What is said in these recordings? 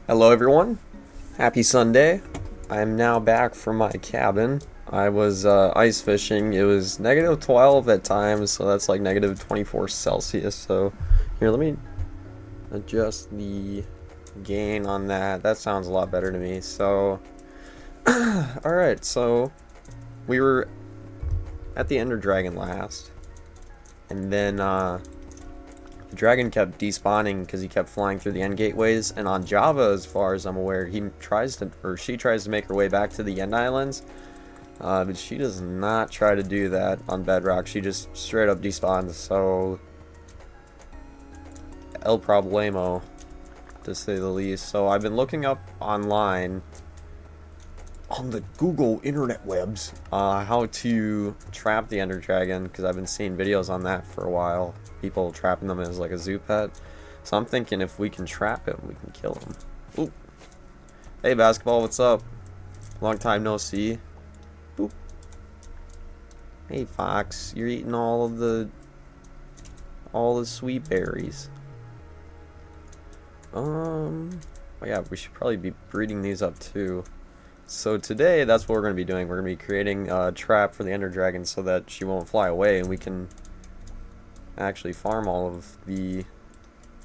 Hello everyone, happy Sunday. I'm now back from my cabin. I was ice fishing. It was negative 12 at times, so that's like negative 24 Celsius. So here, let me adjust the gain on that. That sounds a lot better to me. So alright, so we were at the Ender Dragon last, and then the dragon kept despawning because he kept flying through the end gateways. And on Java, as far as I'm aware, she tries to make her way back to the end islands, but she does not try to do that on Bedrock. She just straight up despawns. So el problemo, to say the least. So I've been looking up online on the Google internet webs how to trap the Ender Dragon, because I've been seeing videos on that for a while. People trapping them as like a zoo pet. So I'm thinking if we can trap him, we can kill him. Oop. Hey basketball, what's up? Long time no see. Boop. Hey Fox, you're eating all the sweet berries. Oh yeah, we should probably be breeding these up too. So today, that's what we're going to be doing. We're going to be creating a trap for the Ender Dragon so that she won't fly away, and we can actually farm all of the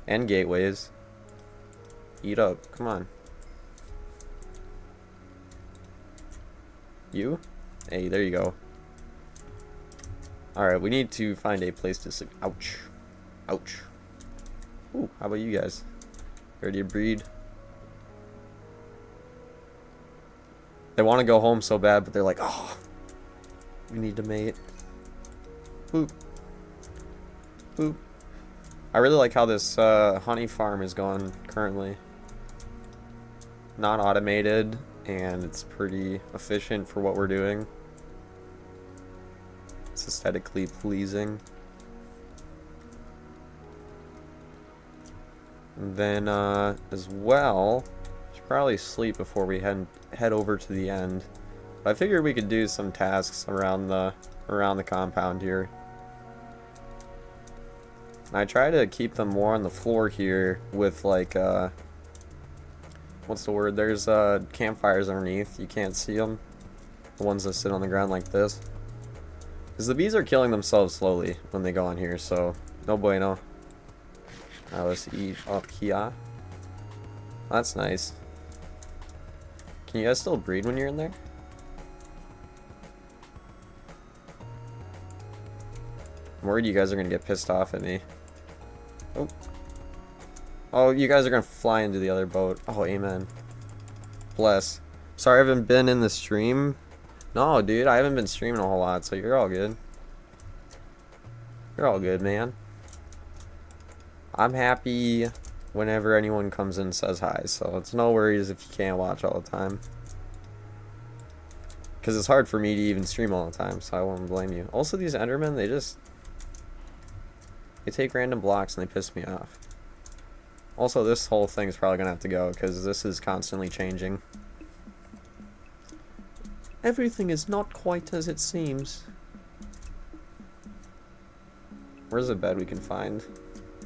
end gateways. Eat up. Come on. You? Hey, there you go. Alright, we need to find a place to sleep. Ouch. Ouch. Ooh, how about you guys? Ready to breed? They want to go home so bad, but they're like, oh, we need to mate. Boop. Boop. I really like how this honey farm is going currently. Not automated, and it's pretty efficient for what we're doing. It's aesthetically pleasing. And then, as well, should probably sleep before we head over to the end. But I figured we could do some tasks around the compound here. And I try to keep them more on the floor here with like what's the word? There's campfires underneath. You can't see them. The ones that sit on the ground like this. Because the bees are killing themselves slowly when they go on here, so no bueno. Alright, let's eat up here. That's nice. Can you guys still breed when you're in there? I'm worried you guys are going to get pissed off at me. Oh. Oh, you guys are going to fly into the other boat. Oh, amen. Bless. Sorry I haven't been in the stream. No, dude, I haven't been streaming a whole lot, so you're all good. You're all good, man. I'm happy whenever anyone comes in and says hi, so it's no worries if you can't watch all the time. Because it's hard for me to even stream all the time, so I won't blame you. Also, these Endermen, they take random blocks and they piss me off. Also, this whole thing is probably going to have to go, because this is constantly changing. Everything is not quite as it seems. Where's a bed we can find?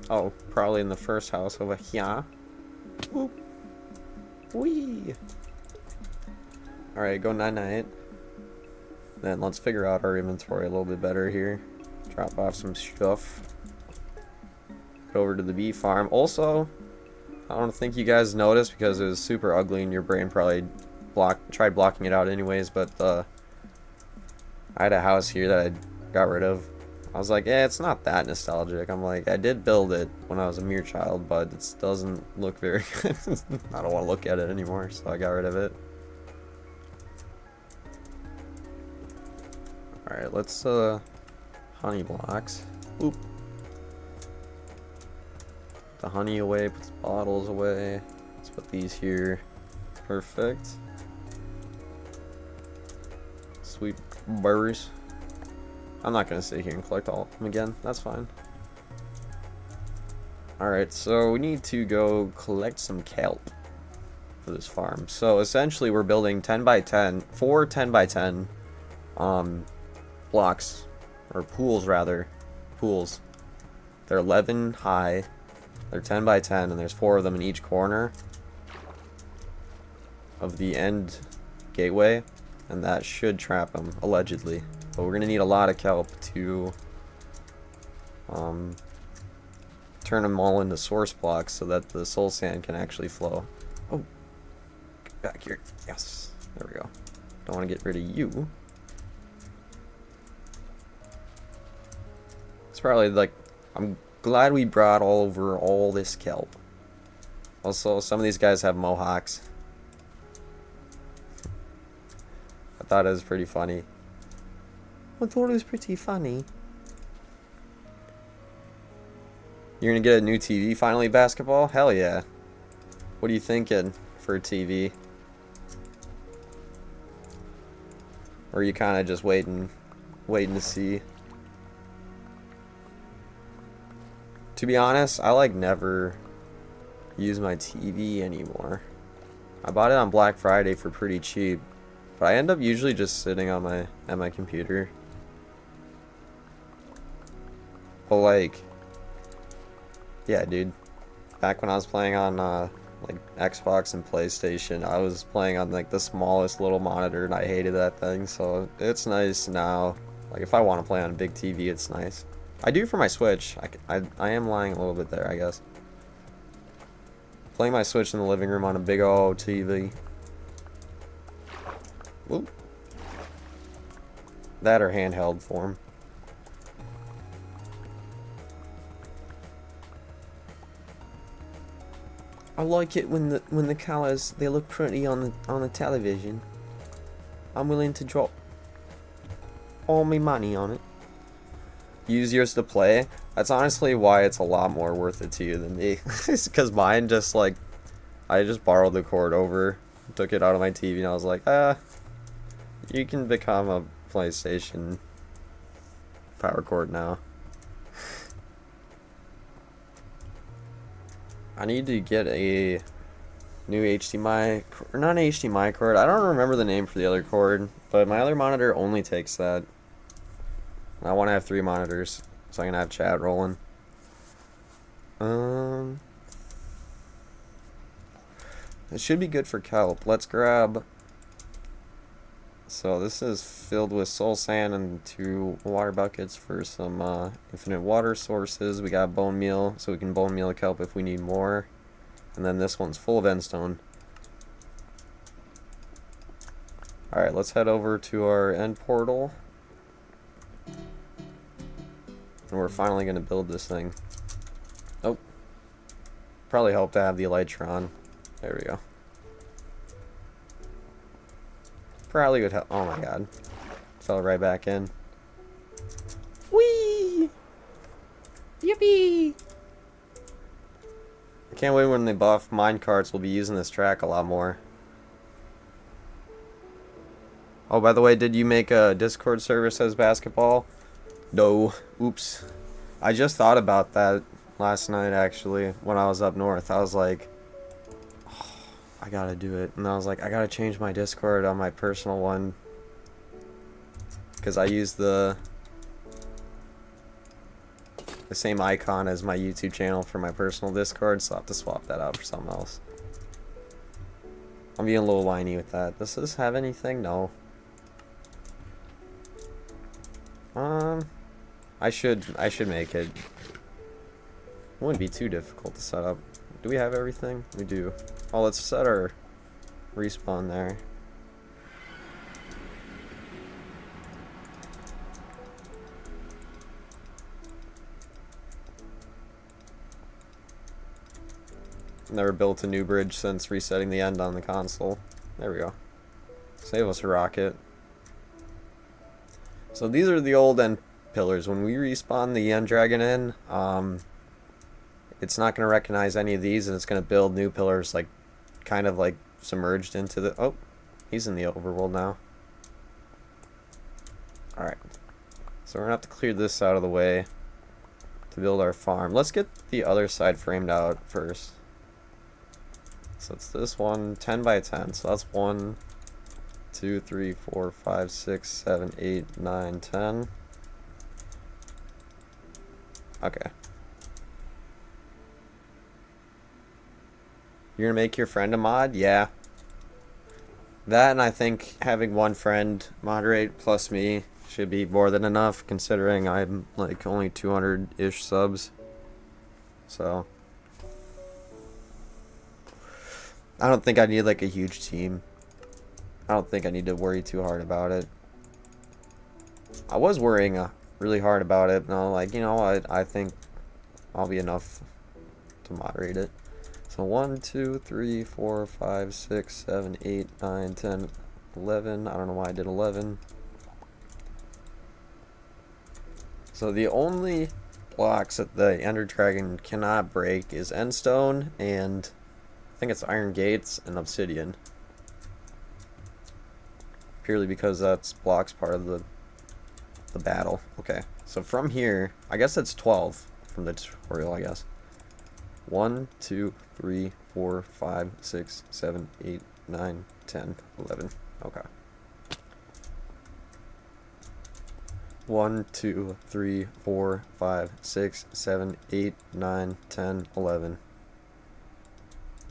Oh, probably in the first house over here. Whoop. Whee! Alright, go night-night. Then let's figure out our inventory a little bit better here. Drop off some stuff. Go over to the bee farm. Also, I don't think you guys noticed because it was super ugly and your brain probably tried blocking it out anyways, but I had a house here that I got rid of. I was like, yeah, it's not that nostalgic. I'm like, I did build it when I was a mere child, but it doesn't look very good. I don't want to look at it anymore, so I got rid of it. Alright, let's, honey blocks. Oop. Put the honey away, put the bottles away. Let's put these here. Perfect. Sweet berries. I'm not going to sit here and collect all of them again. That's fine. Alright, so we need to go collect some kelp for this farm. So essentially we're building 10 by 10, 4 10 by 10 blocks, or pools rather. Pools. They're 11 high They're 10 by 10, and there's 4 of them in each corner of the end gateway, and that should trap them, allegedly. But we're going to need a lot of kelp to turn them all into source blocks so that the soul sand can actually flow. Oh, get back here. Yes, there we go. Don't want to get rid of you. It's probably like, I'm glad we brought over all this kelp. Also, some of these guys have mohawks. I thought it was pretty funny. I thought it was pretty funny. You're gonna get a new TV finally, basketball? Hell yeah. What are you thinking for a TV? Or are you kind of just waiting to see? To be honest, I like never use my TV anymore. I bought it on Black Friday for pretty cheap, but I end up usually just sitting on my computer. But like, yeah, dude. Back when I was playing on like Xbox and PlayStation, I was playing on like the smallest little monitor, and I hated that thing. So it's nice now. Like if I want to play on a big TV, it's nice. I do for my Switch. I am lying a little bit there, I guess. Playing my Switch in the living room on a big old TV. Whoop. That or handheld form. I like it when the colors, they look pretty on the television. I'm willing to drop all my money on it. Use yours to play. That's honestly why it's a lot more worth it to you than me. It's because mine just like, I just borrowed the cord over, took it out of my TV, and I was like, you can become a PlayStation power cord now. I need to get a new HDMI, or not an HDMI cord. I don't remember the name for the other cord, but my other monitor only takes that. I want to have 3 monitors, so I can have chat rolling. It should be good for kelp. Let's grab. So this is filled with soul sand and 2 water buckets for some infinite water sources. We got bone meal, so we can bone meal the kelp if we need more. And then this one's full of endstone. Alright, let's head over to our end portal. And we're finally going to build this thing. Oh. Probably help to have the elytron. There we go. Probably would help. Oh my god. Fell right back in. Whee! Yippee! I can't wait when they buff minecarts. We'll be using this track a lot more. Oh, by the way, did you make a Discord server says basketball? No. Oops. I just thought about that last night, actually, when I was up north. I was like, oh, I gotta do it. And I was like, I gotta change my Discord on my personal one. Because I use the same icon as my YouTube channel for my personal Discord, so I'll have to swap that out for something else. I'm being a little whiny with that. Does this have anything? No. I should make it. It wouldn't be too difficult to set up. Do we have everything? We do. Oh, let's set our respawn there. Never built a new bridge since resetting the end on the console. There we go. Save us a rocket. So these are the old end pillars. When we respawn the end dragon in, it's not going to recognize any of these, and it's going to build new pillars, like kind of like submerged into the. Oh, he's in the overworld now. All right, so we're gonna have to clear this out of the way to build our farm. Let's get the other side framed out first. So it's this one, 10 by 10. So that's 1, 2, 3, 4, 5, 6, 7, 8, 9, 10. Okay. You're gonna make your friend a mod? Yeah. That, and I think having one friend moderate plus me should be more than enough, considering I'm like only 200-ish subs. So I don't think I need like a huge team. I don't think I need to worry too hard about it. I was worrying really hard about it, and I'm like, you know what, I think I'll be enough to moderate it. So 1, 2, 3, 4, 5, 6, 7, 8, 9, 10, 11. I don't know why I did 11. So the only blocks that the Ender Dragon cannot break is Endstone, and I think it's Iron Gates and Obsidian. Purely because that's blocks part of the battle. Okay, so from here, I guess it's 12 from the tutorial, I guess. 1, 2, 3, 4, 5, 6, 7, 8, 9, 10, 11. Okay. 1, 2, 3, 4, 5, 6, 7, 8, 9, 10, 11.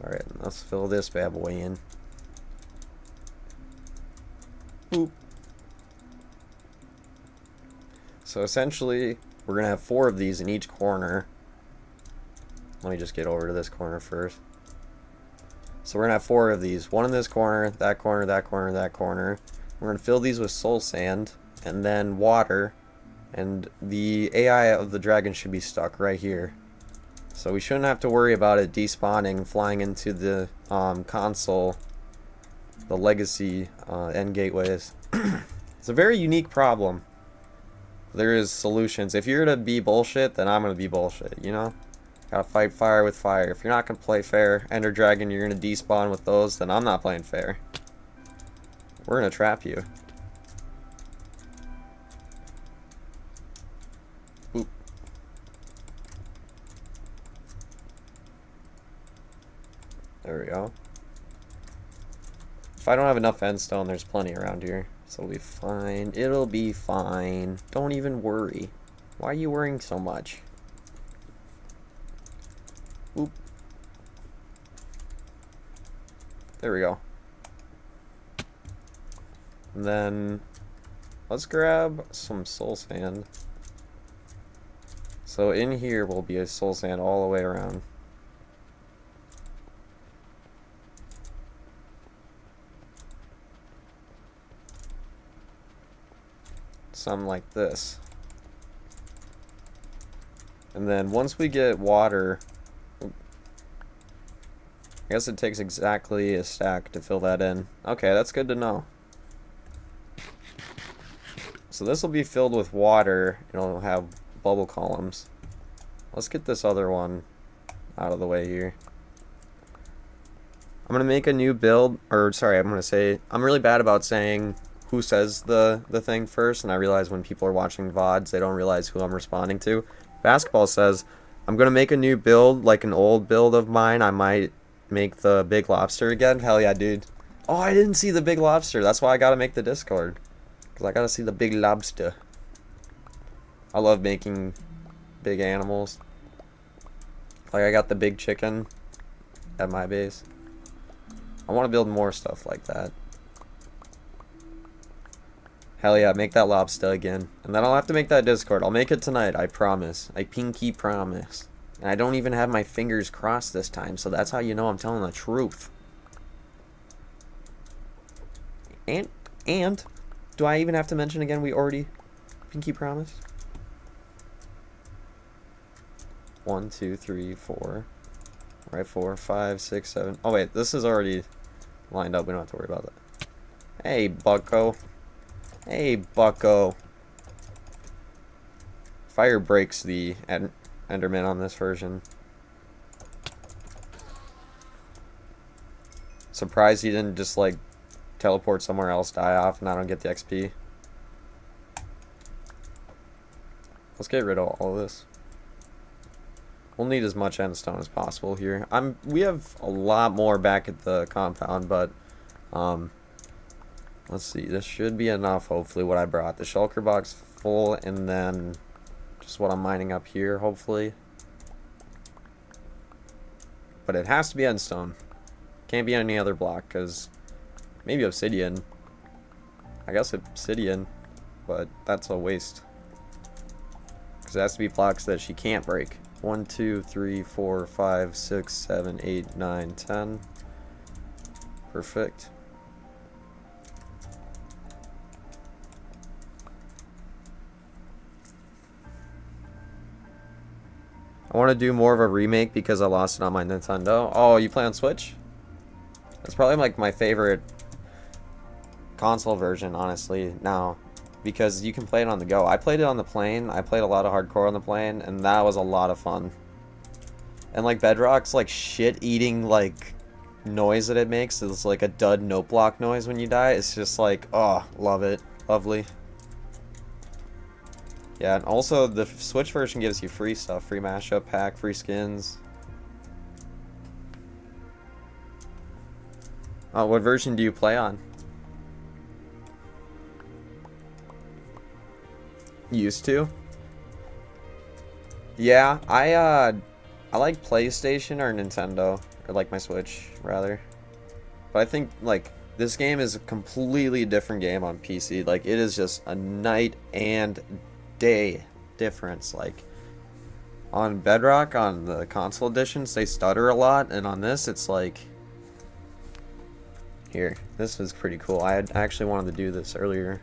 Alright, let's fill this bad boy in. Boop. So essentially, we're going to have 4 of these in each corner. Let me just get over to this corner first. So we're going to have 4 of these. 1 in this corner, that corner, that corner, that corner. We're going to fill these with soul sand and then water. And the AI of the dragon should be stuck right here. So we shouldn't have to worry about it despawning, flying into the console, the legacy end gateways. It's a very unique problem. There is solutions. If you're to be bullshit, then I'm going to be bullshit, you know? Gotta fight fire with fire. If you're not going to play fair, Ender Dragon, you're going to despawn with those, then I'm not playing fair. We're going to trap you. Boop. There we go. If I don't have enough endstone, there's plenty around here. So it'll be fine. It'll be fine. Don't even worry. Why are you worrying so much? Oop. There we go. And then let's grab some soul sand. So in here will be a soul sand all the way around. Something like this. And then once we get water, I guess it takes exactly a stack to fill that in. Okay, that's good to know. So this will be filled with water. It'll have bubble columns. Let's get this other one out of the way here. I'm gonna make a new build, or sorry, I'm gonna say, I'm really bad about saying who says the thing first, and I realize when people are watching VODs, they don't realize who I'm responding to. Basketball says, I'm gonna make a new build, like an old build of mine. I might make the big lobster again. Hell yeah, dude. Oh, I didn't see the big lobster. That's why I gotta make the Discord. Because I gotta see the big lobster. I love making big animals. Like I got the big chicken at my base. I want to build more stuff like that. Hell yeah, make that lobster again. And then I'll have to make that Discord. I'll make it tonight, I promise. I pinky promise. And I don't even have my fingers crossed this time, so that's how you know I'm telling the truth. And do I even have to mention again we already pinky promised? 1, 2, 3, 4. Right, 4, 5, 6, 7. Oh wait, this is already lined up. We don't have to worry about that. Hey, bucko. Hey, bucko. Fire breaks the Enderman on this version. Surprised he didn't just like teleport somewhere else, die off, and I don't get the XP. Let's get rid of all of this. We'll need as much endstone as possible here. We have a lot more back at the compound, but let's see. This should be enough, hopefully, what I brought. The shulker box full, and then just what I'm mining up here, hopefully. But it has to be endstone. Can't be any other block, because maybe obsidian. I guess obsidian, but that's a waste. Because it has to be blocks that she can't break. 1, 2, 3, 4, 5, 6, 7, 8, 9, 10. Perfect. I want to do more of a remake because I lost it on my Nintendo. Oh, you play on Switch? It's probably like my favorite console version, honestly, now. Because you can play it on the go. I played it on the plane. I played a lot of hardcore on the plane, and that was a lot of fun. And like Bedrock's like shit-eating like noise that it makes. It's like a dud note block noise when you die. It's just like, oh, love it. Lovely. Yeah, and also the Switch version gives you free stuff. Free mashup pack, free skins. Oh, what version do you play on? Used to? Yeah, I like PlayStation or Nintendo, or like my Switch rather. But I think like this game is a completely different game on PC. Like it is just a night and day difference. Like on Bedrock, on the console editions, they stutter a lot, and on this it's like here. This was pretty cool. I had actually wanted to do this earlier,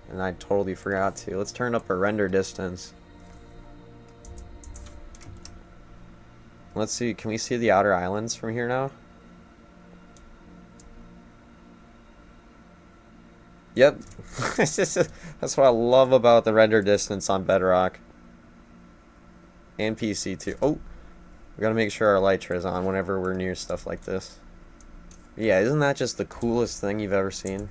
and I totally forgot to. Let's turn up our render distance. Let's see, can we see the outer islands from here now? Yep. That's what I love about the render distance on Bedrock. And PC too. Oh, we gotta make sure our Elytra is on whenever we're near stuff like this. Yeah, isn't that just the coolest thing you've ever seen?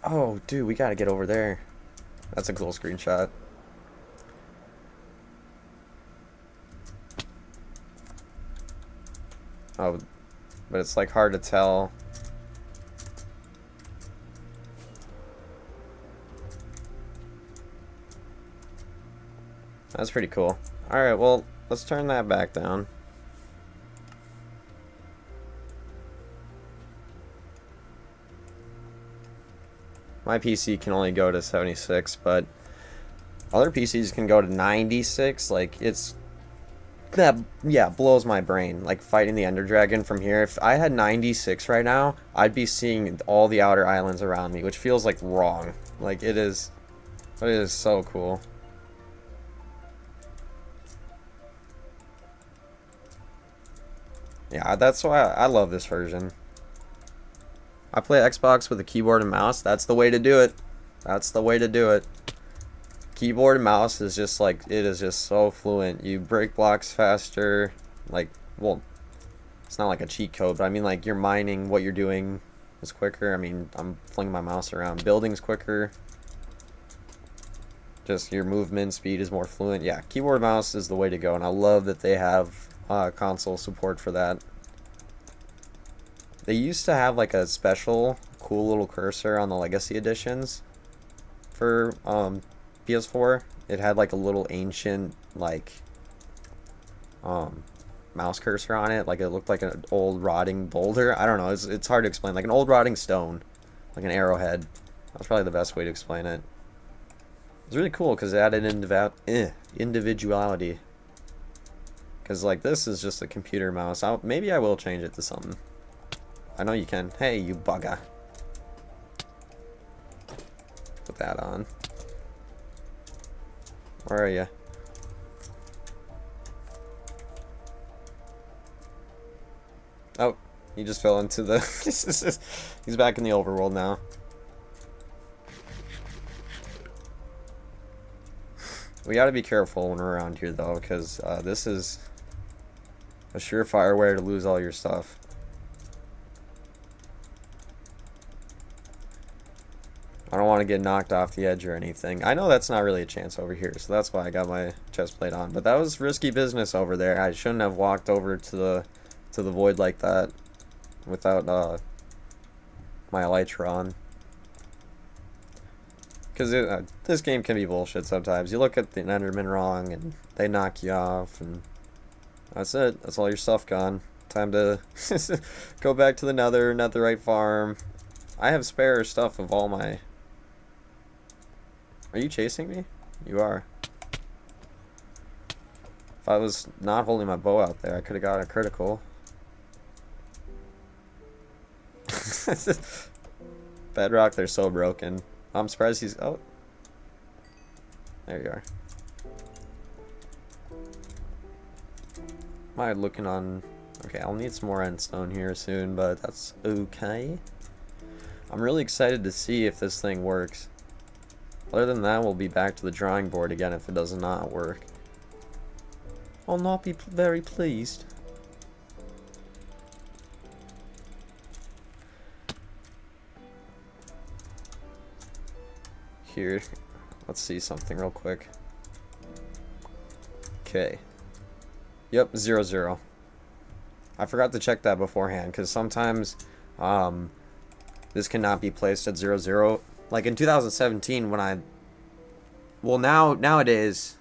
Oh, dude, we gotta get over there. That's a cool screenshot. Oh, but it's like hard to tell. That's pretty cool. Alright, well, let's turn that back down. My PC can only go to 76, but other PCs can go to 96. Like, it's... that, yeah, blows my brain. Like, fighting the Ender Dragon from here. If I had 96 right now, I'd be seeing all the outer islands around me, which feels like wrong. Like, it is so cool. Yeah, that's why I love this version. I play Xbox with a keyboard and mouse. That's the way to do it. That's the way to do it. Keyboard and mouse is just like, it is just so fluent. You break blocks faster. Like, well, it's not like a cheat code, but I mean like you're mining, what you're doing is quicker. I mean, I'm flinging my mouse around. Building's quicker. Just your movement speed is more fluent. Yeah, keyboard and mouse is the way to go, and I love that they have console support for that. They used to have like a special cool little cursor on the Legacy editions for PS4. It had like a little ancient like mouse cursor on it. Like it looked like an old rotting boulder. I don't know. It's hard to explain. Like an old rotting stone, like an arrowhead. That's probably the best way to explain it. It's really cool because it added individuality. Because like this is just a computer mouse. Maybe I will change it to something. I know you can. Hey, you bugger. Put that on. Where are you? Oh, he just fell into the... He's back in the overworld now. We gotta be careful when we're around here though, because this is a surefire way to lose all your stuff. I don't want to get knocked off the edge or anything. I know that's not really a chance over here, so that's why I got my chest plate on. But that was risky business over there. I shouldn't have walked over to the void like that without my elytra on. Because this game can be bullshit sometimes. You look at the Enderman wrong, and they knock you off, and That's it. That's all your stuff gone. Time to go back to the netherite farm. I have spare stuff of all my... Are you chasing me? You are. If I was not holding my bow out there, I could have got a critical. Bedrock, they're so broken. I'm surprised he's... Oh. There you are. Am I looking on... Okay, I'll need some more endstone here soon, but that's okay. I'm really excited to see if this thing works. Other than that, we'll be back to the drawing board again if it does not work. I'll not be very pleased. Here, let's see something real quick. Okay. Yep, 0, 0. I forgot to check that beforehand, because sometimes this cannot be placed at 0, 0. Like in 2017 when I... Well, nowadays...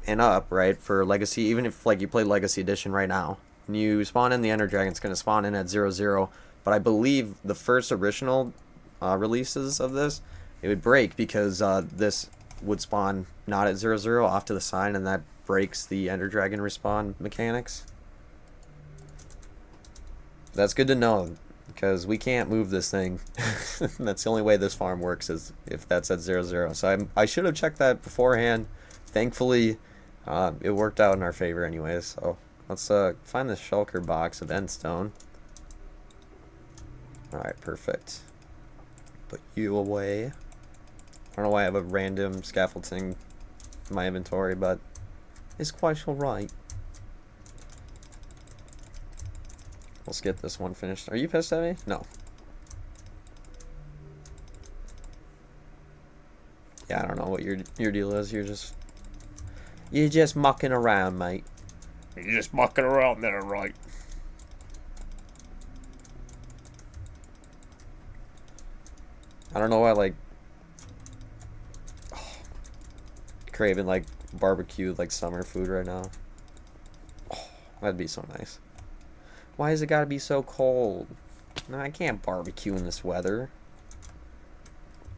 And up, right, for Legacy, even if like you play Legacy Edition right now, and you spawn in the Ender Dragon, it's going to spawn in at 0, 0. But I believe the first original releases of this, it would break because this would spawn not at 0, 0 off to the side, and that breaks the Ender Dragon respawn mechanics. That's good to know, because we can't move this thing. That's the only way this farm works, is if that's at 0, 0. So I should have checked that beforehand. Thankfully, it worked out in our favor anyways. So let's find the shulker box of endstone. Alright, perfect. Put you away. I don't know why I have a random scaffolding in my inventory, but it's quite alright. Let's get this one finished. Are you pissed at me? No. Yeah, I don't know what your deal is. You're just mucking around, mate. You're just mucking around there, right? I don't know why, like, craving like barbecue, like summer food right now. Oh, that'd be so nice. Why has it got to be so cold? No, I can't barbecue in this weather.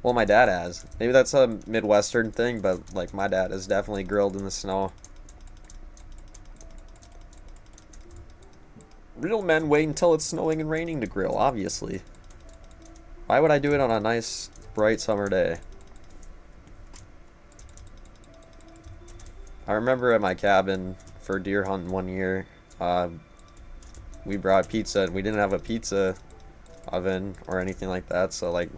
Well, my dad has. Maybe that's a Midwestern thing, but like my dad has definitely grilled in the snow. Real men wait until it's snowing and raining to grill, obviously. Why would I do it on a nice, bright summer day? I remember at my cabin for deer hunting one year, we brought pizza and we didn't have a pizza oven or anything like that, so like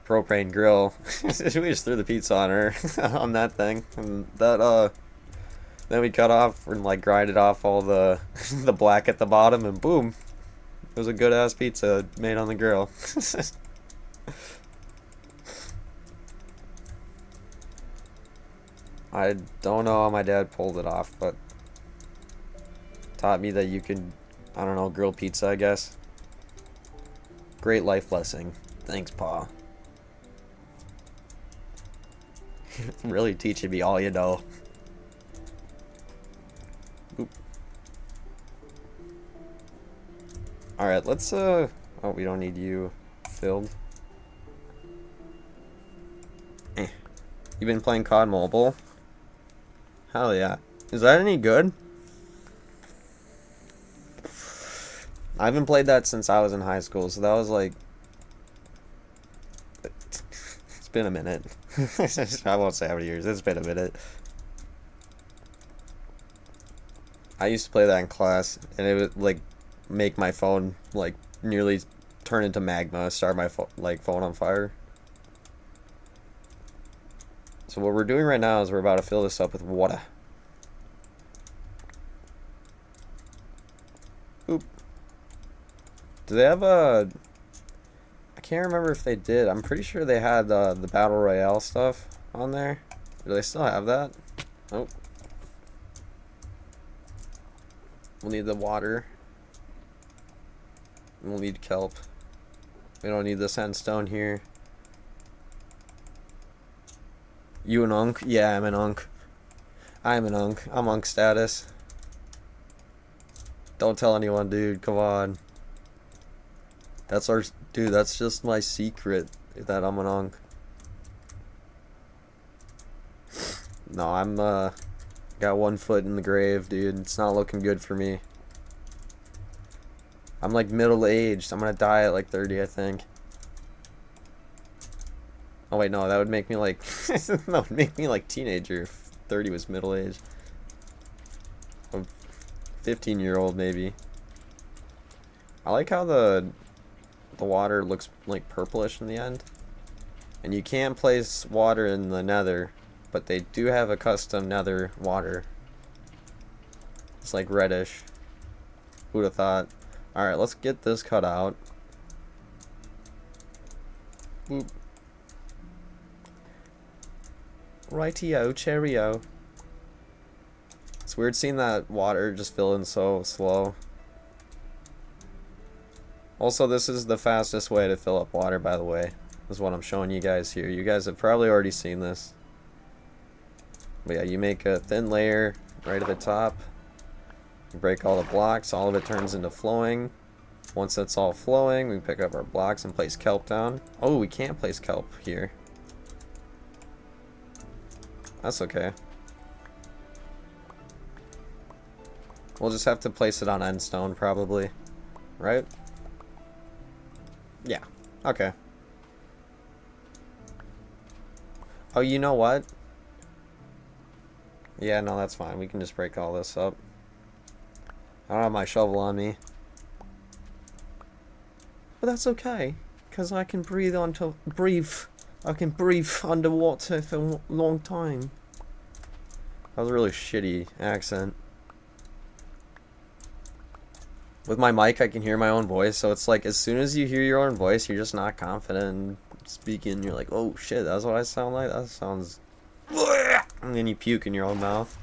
propane grill, we just threw the pizza on her on that thing, and that then we cut off and like grinded off all the the black at the bottom, and boom, it was a good ass pizza made on the grill. I don't know how my dad pulled it off, but taught me that you can, I don't know, grill pizza, I guess. Great life lesson. Thanks, Pa. Really teaching me all you know. Oop. Alright, let's, oh, we don't need you filled. You been playing COD Mobile? Hell yeah. Is that any good? I haven't played that since I was in high school, so that was like... It's been a minute. I won't say how many years, it's been a minute. I used to play that in class, and it would like make my phone like nearly turn into magma, start my phone on fire. So what we're doing right now is we're about to fill this up with water. Oop. Do they have a... I can't remember if they did. I'm pretty sure they had the Battle Royale stuff on there. Do they still have that? Nope. We'll need the water. We'll need kelp. We don't need the sandstone here. You an unk? Yeah, I'm an unk. I'm an unk. I'm unk status. Don't tell anyone, dude. Come on. That's our... Dude, that's just my secret that I'm an unk. No, I'm, got one foot in the grave, dude. It's not looking good for me. I'm, like, middle-aged. I'm gonna die at, like, 30, I think. Oh, wait, no, that would make me, like... that would make me, like, teenager if 30 was middle-aged. A 15-year-old, maybe. I like how the water looks, like, purplish in the end. And you can place water in the nether, but they do have a custom nether water. It's, like, reddish. Who'd have thought? Alright, let's get this cut out. Boop. Rightio, cheerio. It's weird seeing that water just fill in so slow. Also, this is the fastest way to fill up water, by the way. This is what I'm showing you guys here. You guys have probably already seen this. But yeah, you make a thin layer right at the top. You break all the blocks, all of it turns into flowing. Once that's all flowing, we pick up our blocks and place kelp down. Oh, we can't place kelp here. That's okay. We'll just have to place it on endstone, probably. Right? Yeah. Okay. Oh, you know what? Yeah, no, that's fine. We can just break all this up. I don't have my shovel on me. But that's okay, because I can breathe I can breathe underwater for a long time. That was a really shitty accent. With my mic, I can hear my own voice, so it's like, as soon as you hear your own voice, you're just not confident in speaking. You're like, oh shit, that's what I sound like? That sounds... And then you puke in your own mouth.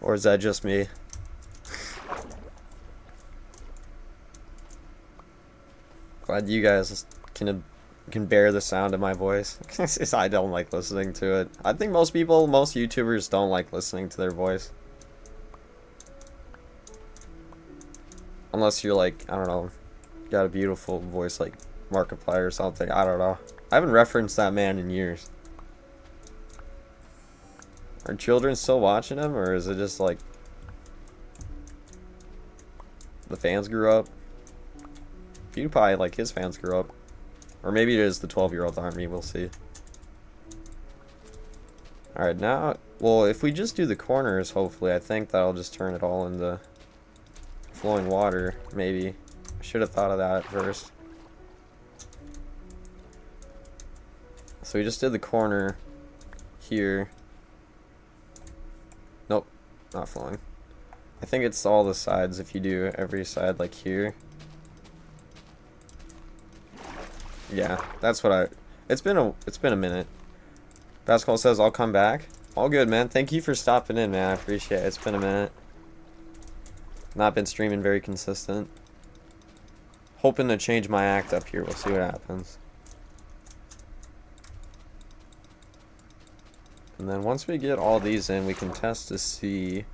Or is that just me? Glad you guys can bear the sound of my voice. I don't like listening to it. I think most YouTubers don't like listening to their voice. Unless you're like, I don't know, got a beautiful voice like Markiplier or something. I don't know. I haven't referenced that man in years. Are children still watching him, or is it just like the fans grew up? PewDiePie, like, his fans grew up. Or maybe it is the 12-year-old army, we'll see. Alright, now, well, if we just do the corners, hopefully, I think that'll just turn it all into flowing water, maybe. I should have thought of that at first. So we just did the corner here. Nope, not flowing. I think it's all the sides if you do every side like here. Yeah, that's what it's been a minute. Basketball says I'll come back. All good, man. Thank you for stopping in, man. I appreciate it. It's been a minute. Not been streaming very consistent. Hoping to change my act up here. We'll see what happens. And then once we get all these in, we can test to see.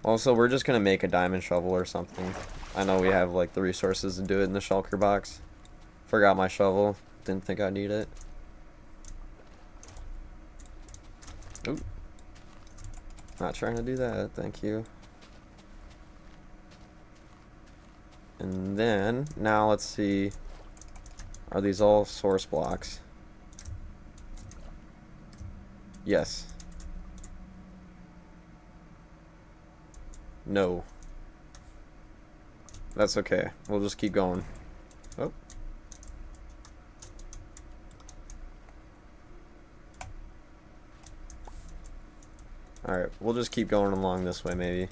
Also, we're just gonna make a diamond shovel or something. I know we have like the resources to do it in the shulker box. Forgot my shovel. Didn't think I'd need it. Oop. Not trying to do that, thank you. And then, now let's see. Are these all source blocks? Yes. No. That's okay. We'll just keep going. Oh. Alright, we'll just keep going along this way maybe.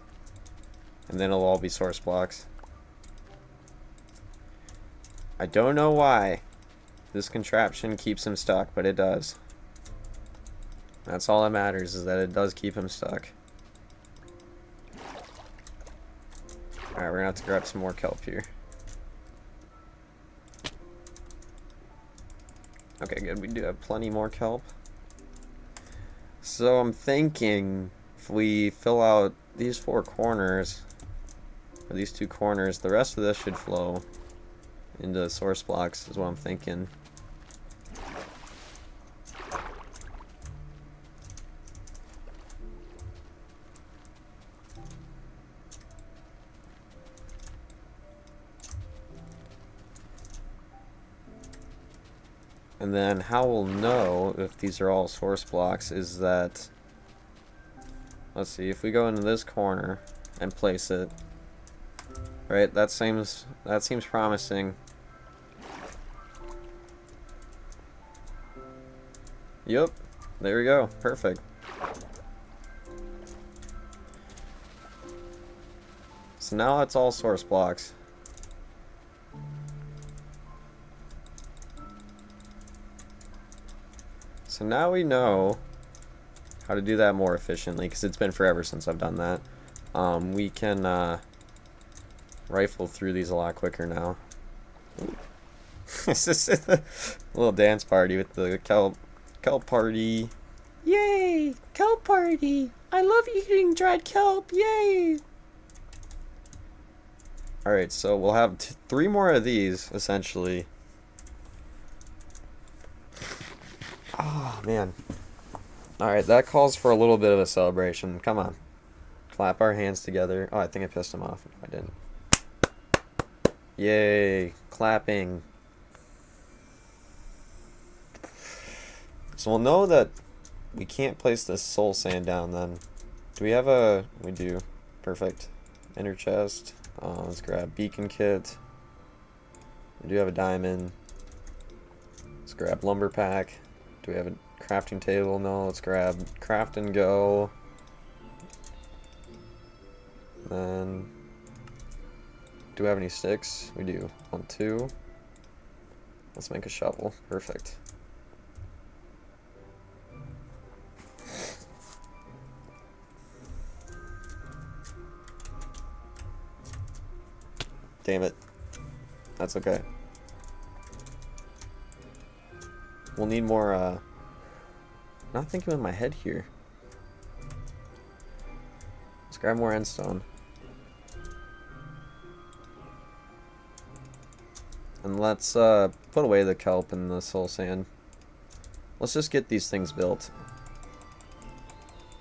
And then it'll all be source blocks. I don't know why this contraption keeps him stuck, but it does. That's all that matters, is that it does keep him stuck. Alright, we're gonna have to grab some more kelp here. Okay, good. We do have plenty more kelp. So I'm thinking if we fill out these four corners, or these two corners, the rest of this should flow into source blocks, is what I'm thinking. And then how we'll know if these are all source blocks is that, let's see, if we go into this corner and place it, right, that seems promising. Yep, there we go, perfect. So now it's all source blocks. So now we know how to do that more efficiently, because it's been forever since I've done that. We can rifle through these a lot quicker now. It's just a little dance party with the kelp party. Yay! Kelp party! I love eating dried kelp! Yay! Alright, so we'll have 3 more of these, essentially. Oh, man. Alright, that calls for a little bit of a celebration. Come on. Clap our hands together. Oh, I think I pissed him off. No, I didn't. Yay. Clapping. So we'll know that we can't place this soul sand down then. Do we have a... We do. Perfect. Inner chest. Let's grab beacon kit. We do have a diamond. Let's grab lumber pack. Do we have a crafting table? No, let's grab craft and go. Then, do we have any sticks? We do. 1, 2. Let's make a shovel. Perfect. Damn it. That's okay. We'll need more, not thinking with my head here. Let's grab more endstone. And let's, put away the kelp and the soul sand. Let's just get these things built.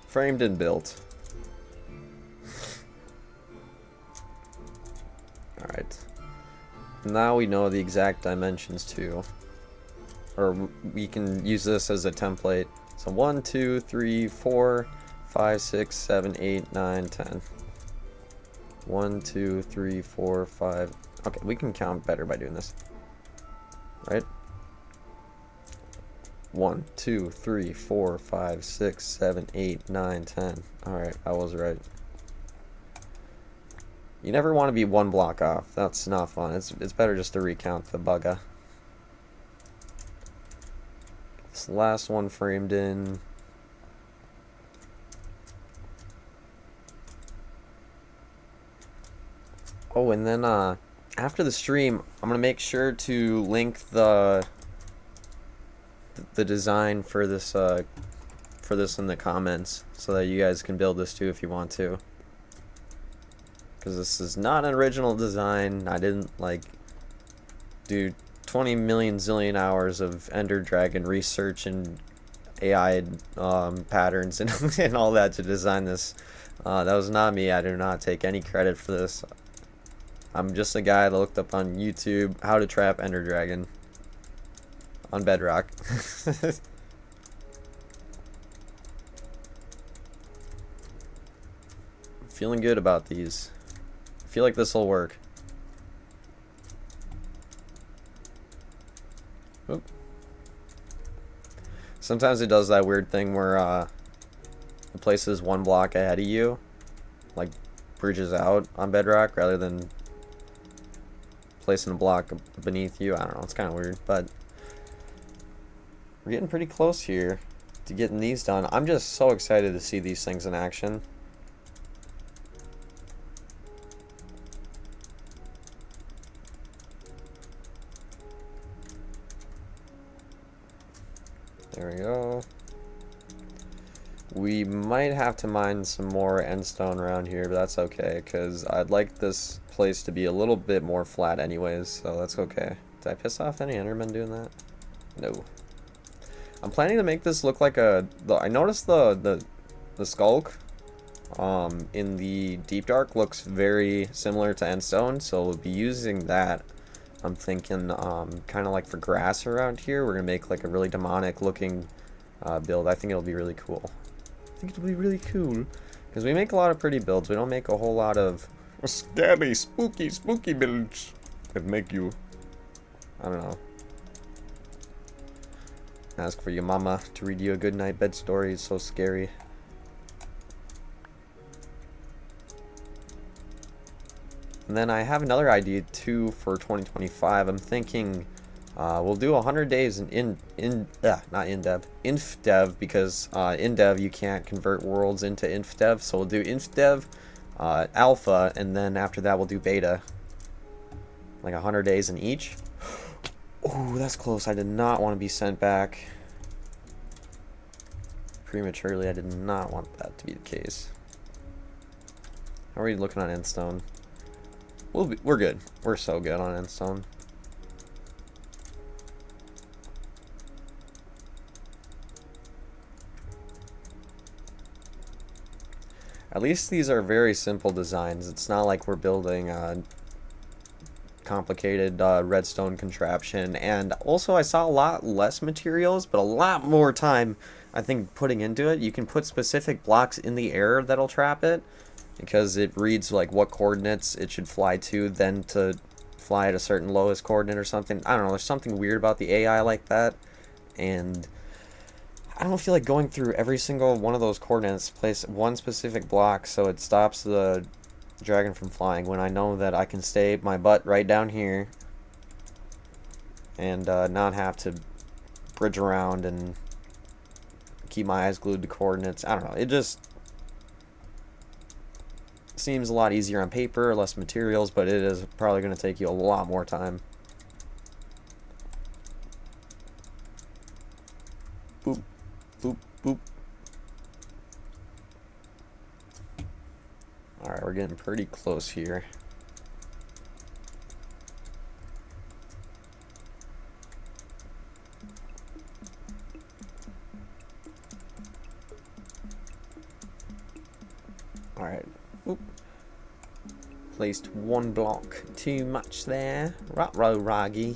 Framed and built. Alright. Now we know the exact dimensions too. Or we can use this as a template. So 1, 2, 3, 4, 5, 6, 7, 8, 9, 10. 1, 2, 3, 4, 5. Okay, we can count better by doing this. Right? 1, 2, 3, 4, 5, 6, 7, 8, 9, 10. Alright, I was right. You never want to be 1 block off. That's not fun. It's better just to recount the bugger. This last one framed in. Oh, and then after the stream, I'm gonna make sure to link the design for this in the comments, so that you guys can build this too if you want to. Because this is not an original design. I didn't like do 20 million zillion hours of Ender Dragon research and AI patterns and, and all that to design this. That was not me. I do not take any credit for this. I'm just a guy that looked up on YouTube how to trap Ender Dragon on Bedrock. Feeling good about these. I feel like this will work. Oop. Sometimes it does that weird thing where it places 1 block ahead of you, like bridges out on Bedrock rather than placing a block beneath you. I don't know, it's kind of weird, but we're getting pretty close here to getting these done. I'm just so excited to see these things in action. There we go. We might have to mine some more endstone around here, but that's okay, because I'd like this place to be a little bit more flat anyways, so that's okay. Did I piss off any Endermen doing that? No. I'm planning to make this look like I noticed the skulk in the Deep Dark looks very similar to endstone, so we'll be using that. I'm thinking kind of like for grass around here, we're going to make like a really demonic looking build. I think it'll be really cool. I think it'll be really cool. Because we make a lot of pretty builds. We don't make a whole lot of scary, spooky builds that make you, I don't know, ask for your mama to read you a good night bed story. It's so scary. And then I have another idea too for 2025. I'm thinking we'll do 100 days not in dev, inf dev, because in dev you can't convert worlds into inf dev. So we'll do inf dev, alpha, and then after that we'll do beta. Like 100 days in each. Oh, that's close. I did not want to be sent back prematurely. I did not want that to be the case. How are we looking on endstone? We're good. We're so good on endstone. At least these are very simple designs. It's not like we're building a complicated redstone contraption. And also I saw a lot less materials, but a lot more time, I think, putting into it. You can put specific blocks in the air that'll trap it, because it reads like what coordinates it should fly to, then to fly at a certain lowest coordinate or something. I don't know, there's something weird about the AI like that, and I don't feel like going through every single one of those coordinates, place one specific block so it stops the dragon from flying, when I know that I can stay my butt right down here and not have to bridge around and keep my eyes glued to coordinates. I don't know, it just seems a lot easier on paper, less materials, but it is probably going to take you a lot more time. Boop, boop, boop. Alright, we're getting pretty close here. Alright. Oop. Placed one block too much there. Ruh-roh, Raggy.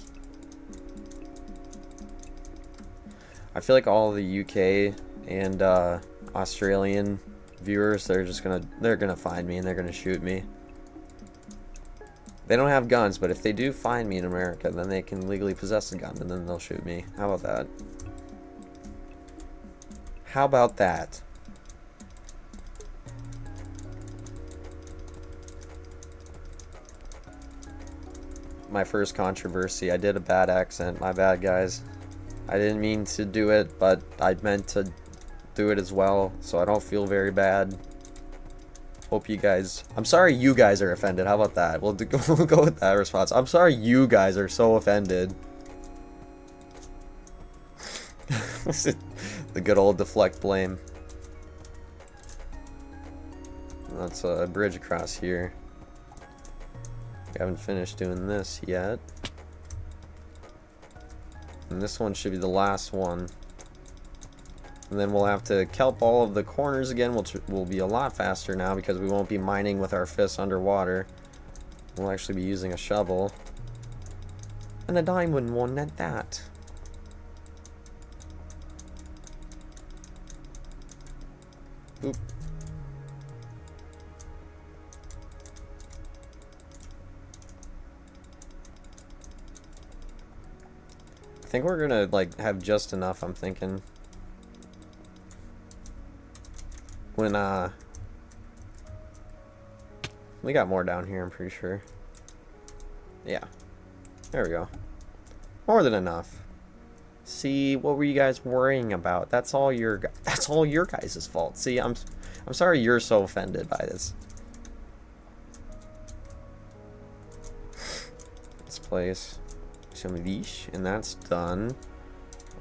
I feel like all the UK and Australian viewers, they're gonna find me and they're gonna shoot me. They don't have guns, but if they do find me in America, then they can legally possess a gun and then they'll shoot me. How about that? How about that? My first controversy. I did a bad accent. My bad, guys. I didn't mean to do it, but I meant to do it as well, so I don't feel very bad. Hope you guys... I'm sorry you guys are offended. How about that? We'll go with that response. I'm sorry you guys are so offended. The good old deflect blame. That's a bridge across here. We haven't finished doing this yet. And this one should be the last one. And then we'll have to kelp all of the corners again, which will be a lot faster now because we won't be mining with our fists underwater. We'll actually be using a shovel. And a diamond one at that. Boop. I think we're gonna like have just enough, I'm thinking. When we got more down here, I'm pretty sure. Yeah. There we go. More than enough. See, what were you guys worrying about? That's all your guys' fault. See, I'm sorry you're so offended by this. Let's place some of these, and that's done.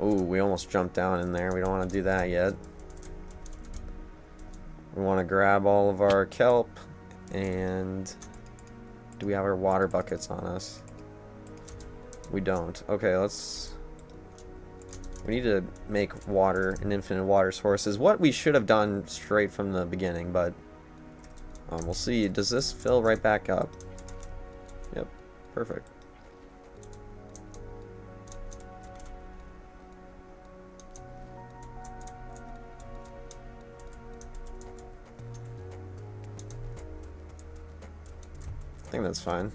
Oh, we almost jumped down in there. We don't want to do that yet. We want to grab all of our kelp, and do we have our water buckets on us? We don't. Okay, we need to make water an infinite water source, is what we should have done straight from the beginning, but we'll see. Does this fill right back up? Yep, perfect. I think that's fine.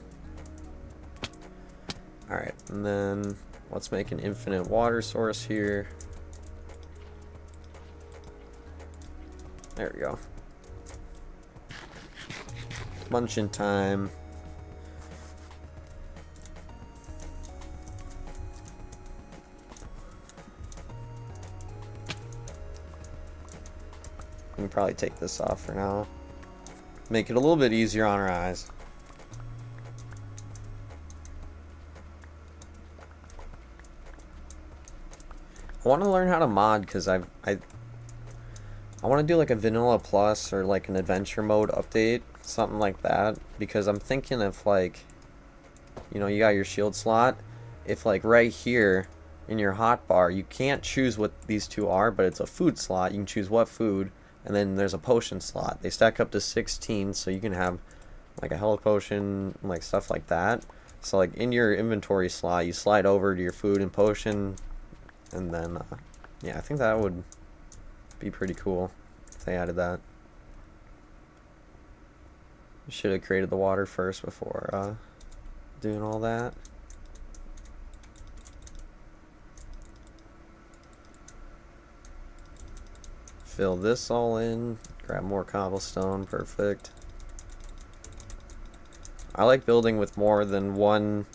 Alright, and then let's make an infinite water source here. There we go. Munching time. We can probably take this off for now. Make it a little bit easier on our eyes. I want to learn how to mod because I want to do like a vanilla plus or like an adventure mode update, something like that, because I'm thinking if like, you know, you got your shield slot, if like right here in your hotbar you can't choose what these two are, but it's a food slot, you can choose what food, and then there's a potion slot. They stack up to 16, so you can have like a health potion, like stuff like that. So like in your inventory slot you slide over to your food and potion. And then, yeah, I think that would be pretty cool if they added that. Should have created the water first before doing all that. Fill this all in, grab more cobblestone, perfect. I like building with more than one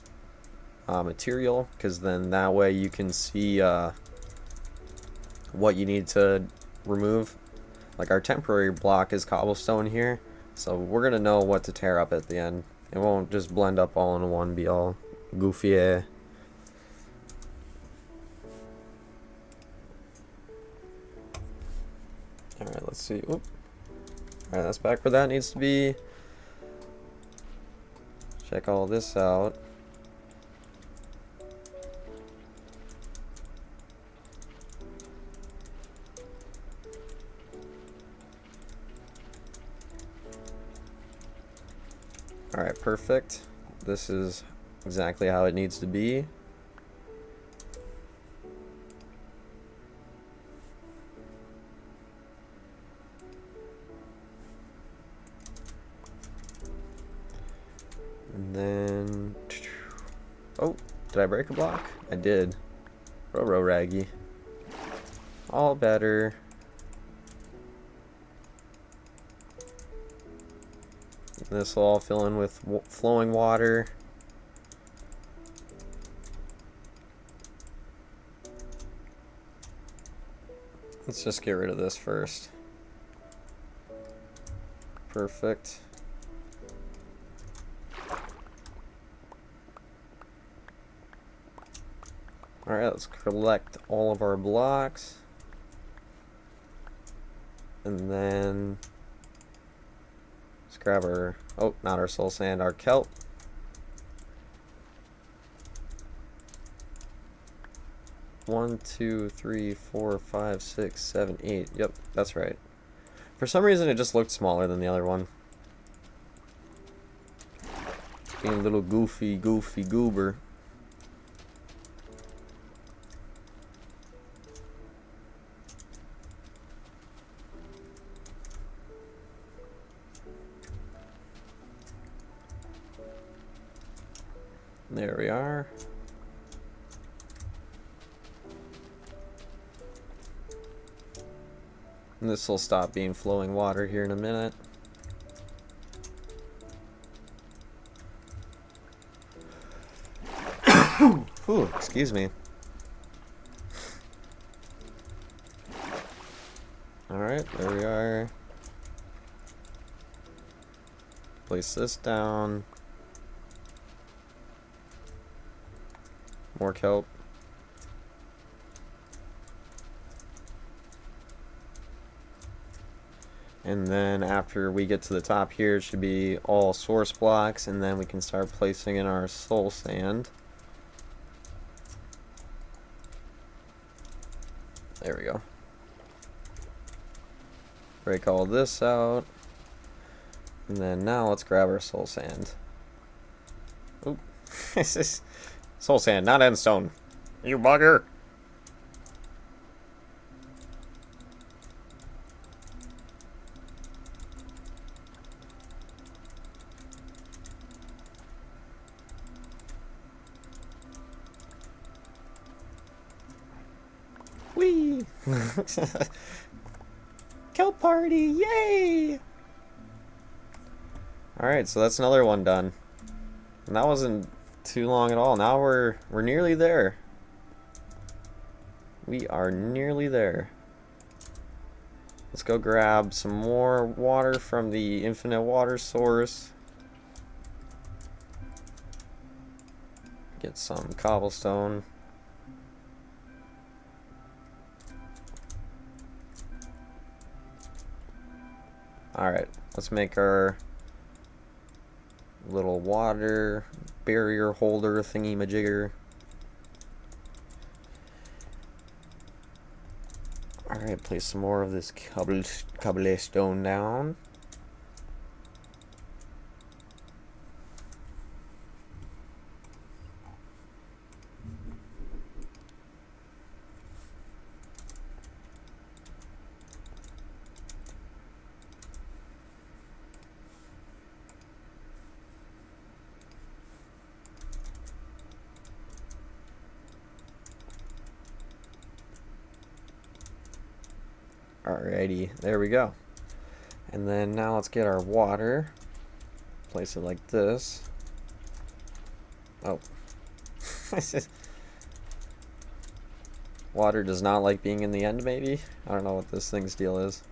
material, because then that way you can see what you need to remove. Like our temporary block is cobblestone here, so we're gonna know what to tear up at the end. It won't just blend up all in one, be all goofy. Alright, let's see. Alright, that's back where that needs to be. Check all this out. Alright, perfect. This is exactly how it needs to be. And then... Oh, did I break a block? I did. Raggy. All better. This will all fill in with flowing water. Let's just get rid of this first. Perfect. Alright, let's collect all of our blocks. And then let's grab our, oh, not our soul sand, our kelp. One, two, three, four, five, six, seven, eight. Yep, that's right. For some reason, it just looked smaller than the other one. Being a little goofy goober. There we are. And this will stop being flowing water here in a minute. Whew, excuse me. Alright, there we are. Place this down. More kelp. And then after we get to the top here, it should be all source blocks, and then we can start placing in our soul sand. There we go. Break all this out. And then now let's grab our soul sand. Oop. This is soul sand, not endstone. You bugger! Whee! Kill party! Yay! Alright, so that's another one done. And that wasn't too long at all. Now we're nearly there. We are nearly there. Let's go grab some more water from the infinite water source. Get some cobblestone. Alright, let's make our little water barrier holder thingy majigger. Alright, place some more of this cobblestone down. Alrighty, there we go. And then now let's get our water. Place it like this. Oh. Water does not like being in the end, maybe? I don't know what this thing's deal is.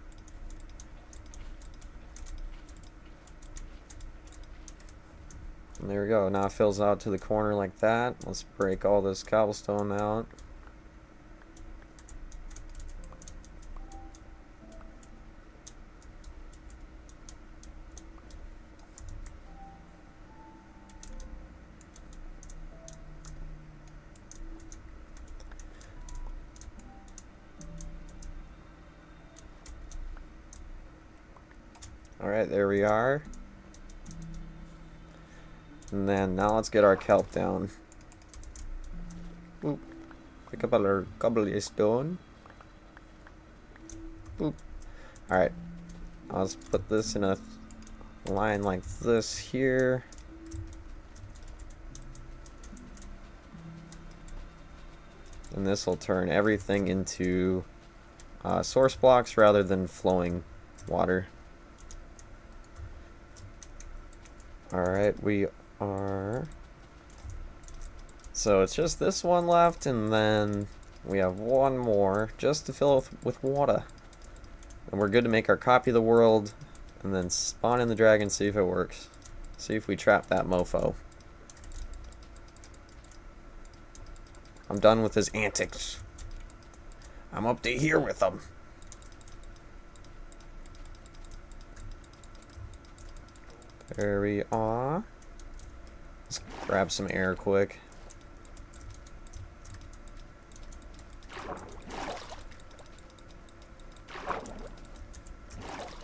And there we go. Now it fills out to the corner like that. Let's break all this cobblestone out. Alright, there we are. And then now let's get our kelp down. Boop. Pick up our cobblestone. Boop. Alright. Let's put this in a line like this here. And this will turn everything into source blocks rather than flowing water. Alright, we are... So it's just this one left, and then we have one more just to fill with water. And we're good to make our copy of the world, and then spawn in the dragon, see if it works. See if we trap that mofo. I'm done with his antics. I'm up to here with him. There we are. Let's grab some air quick.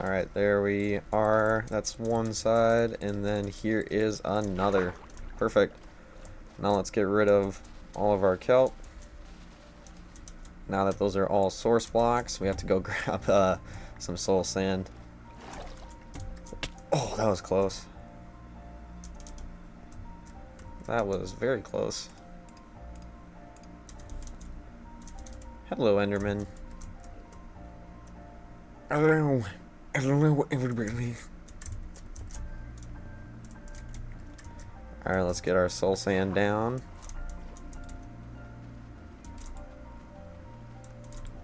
Alright, there we are. That's one side, and then here is another. Perfect. Now let's get rid of all of our kelp. Now that those are all source blocks, we have to go grab some soul sand. Oh, that was close. That was very close. Hello, Enderman. Hello. Hello, everybody. Alright, let's get our soul sand down.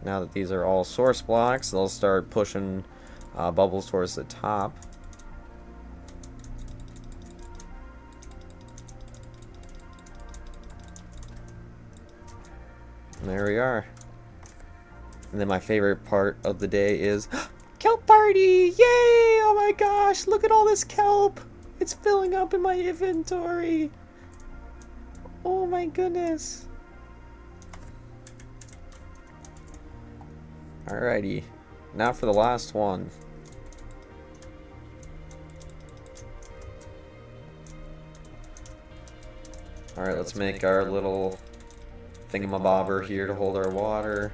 Now that these are all source blocks, they'll start pushing bubbles towards the top. And there we are. And then my favorite part of the day is kelp party! Yay! Oh my gosh, look at all this kelp! It's filling up in my inventory! Oh my goodness! Alrighty, now for the last one. Alright, let's make our little thingamabobber here to hold our water.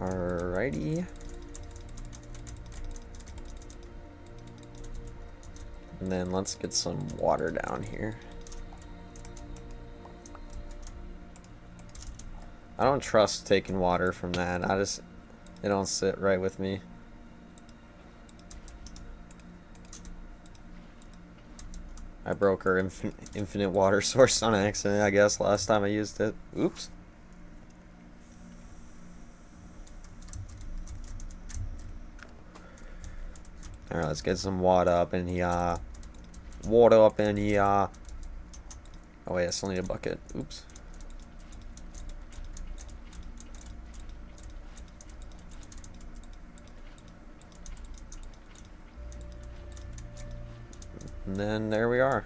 Alrighty. And then let's get some water down here. I don't trust taking water from that. It don't sit right with me. I broke our infinite water source on accident, I guess, last time I used it. Oops. Alright, let's get some water up in here. Water up in here. Oh wait, I still need a bucket. Oops. And then there we are.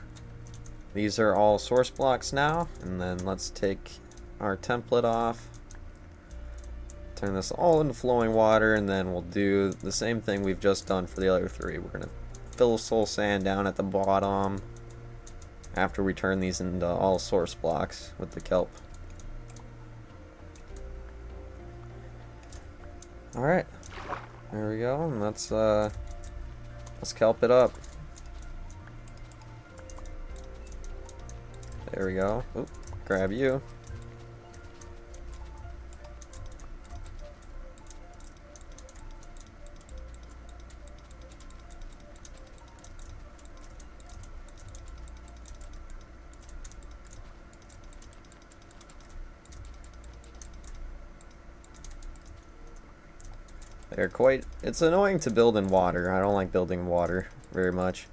These are all source blocks now. And then let's take our template off. Turn this all into flowing water, and then we'll do the same thing we've just done for the other three. We're gonna fill soul sand down at the bottom after we turn these into all source blocks with the kelp. Alright, there we go, and let's kelp it up. There we go. Oop, grab you. It's annoying to build in water. I don't like building in water very much.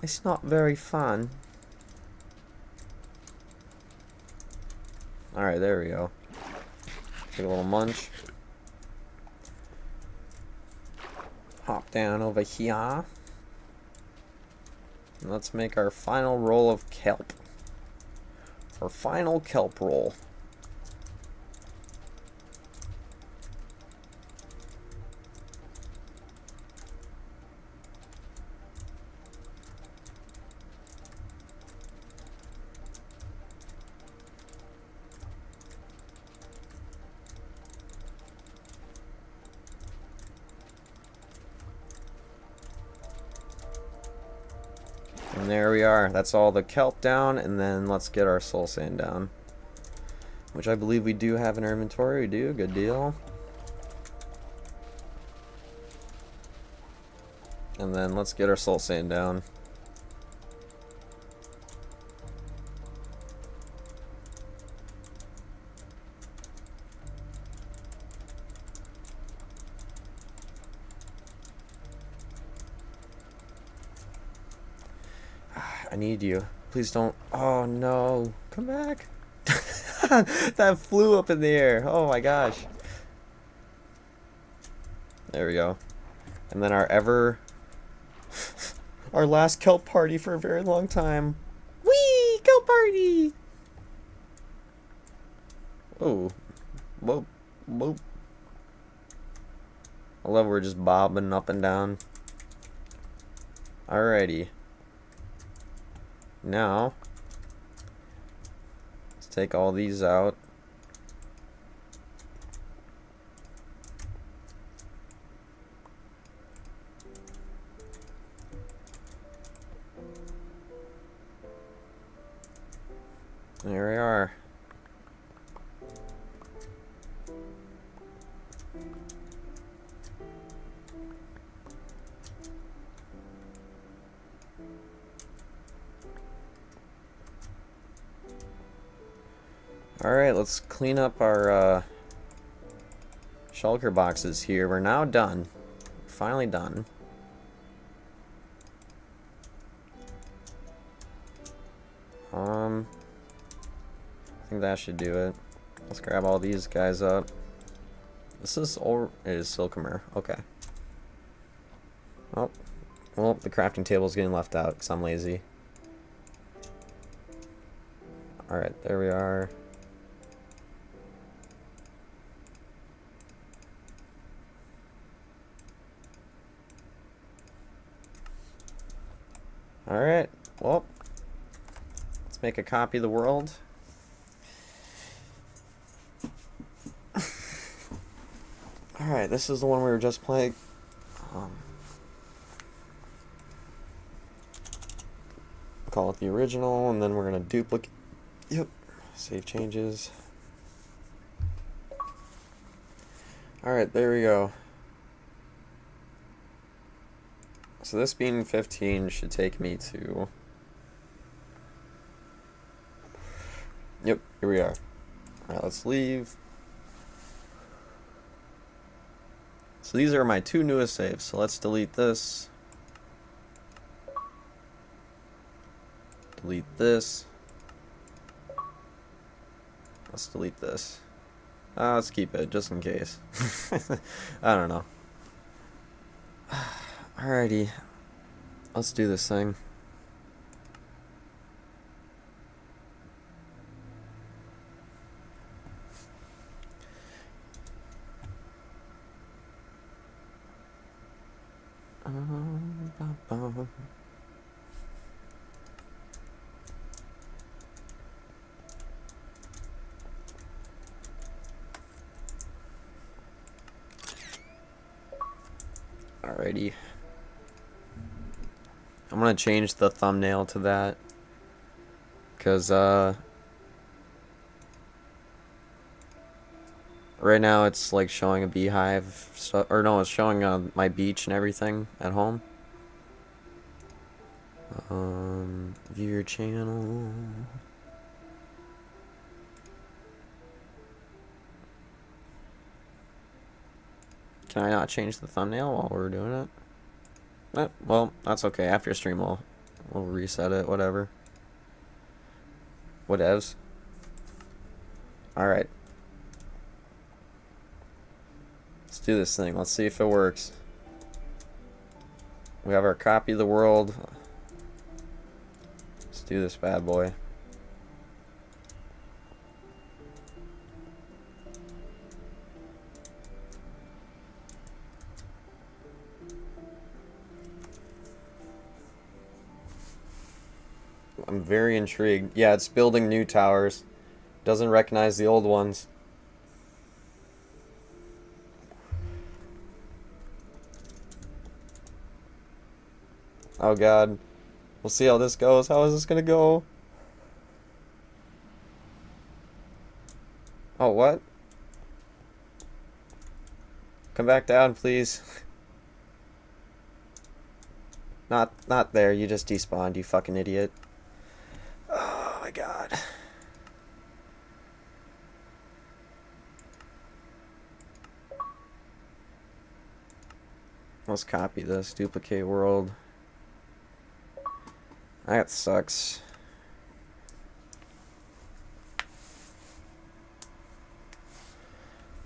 It's not very fun. Alright, there we go. Take a little munch. Hop down over here. And let's make our final roll of kelp. Our final kelp roll. And there we are. That's all the kelp down, and then let's get our soul sand down. Which I believe we do have in our inventory. We do. Good deal. And then let's get our soul sand down. I need you. Please don't. Oh no. Come back. That flew up in the air. Oh my gosh. There we go. And then our last kelp party for a very long time. Whee! Kelp party! Oh. Whoa. Whoa. I love we're just bobbing up and down. Alrighty. Now, let's take all these out. There we are. Alright, let's clean up our shulker boxes here. We're now done. Finally done. I think that should do it. Let's grab all these guys up. This is old. It is Silcomer. Okay. Oh, well, the crafting table is getting left out because I'm lazy. Alright, there we are. Alright, well, let's make a copy of the world. Alright, this is the one we were just playing. Call it the original, and then we're going to duplicate. Yep, save changes. Alright, there we go. So this being 15 should take me to... Yep, here we are. Alright, let's leave. So these are my two newest saves, so let's delete this. Delete this. Let's delete this. Let's keep it, just in case. I don't know. Alrighty. Let's do this thing. Alrighty. I'm gonna change the thumbnail to that, because right now it's like showing a beehive, so, or no, it's showing my beach and everything at home. View your channel. Can I not change the thumbnail while we're doing it? Well, that's okay. After stream, we'll reset it. Whatever. Whatevs. All right. Let's do this thing. Let's see if it works. We have our copy of the world. Let's do this bad boy. I'm very intrigued. Yeah, it's building new towers. Doesn't recognize the old ones. Oh god. We'll see how this goes. How is this gonna go? Oh, what? Come back down, please. Not there. You just despawned, you fucking idiot. Oh my god. Let's copy this. Duplicate world. That sucks.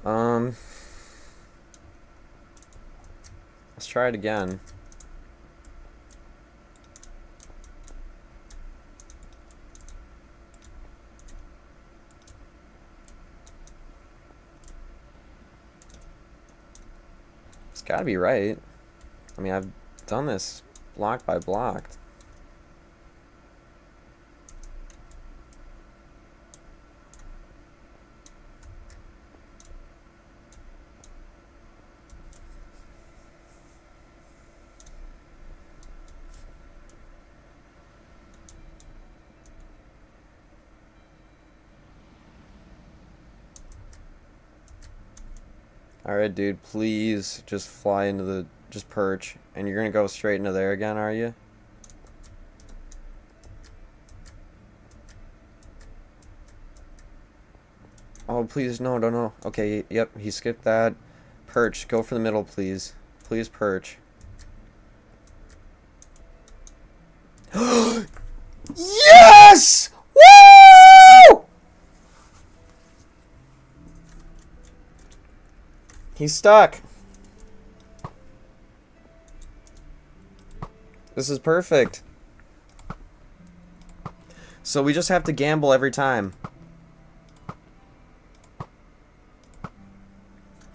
Let's try it again. It's gotta be right. I mean, I've done this block by block. Alright, dude, please just fly into the... just perch. And you're gonna go straight into there again, are you? Oh, please, no, no, no. Okay, yep, he skipped that. Perch, go for the middle, please. Please perch. Yes! Woo! He's stuck. This is perfect. So we just have to gamble every time.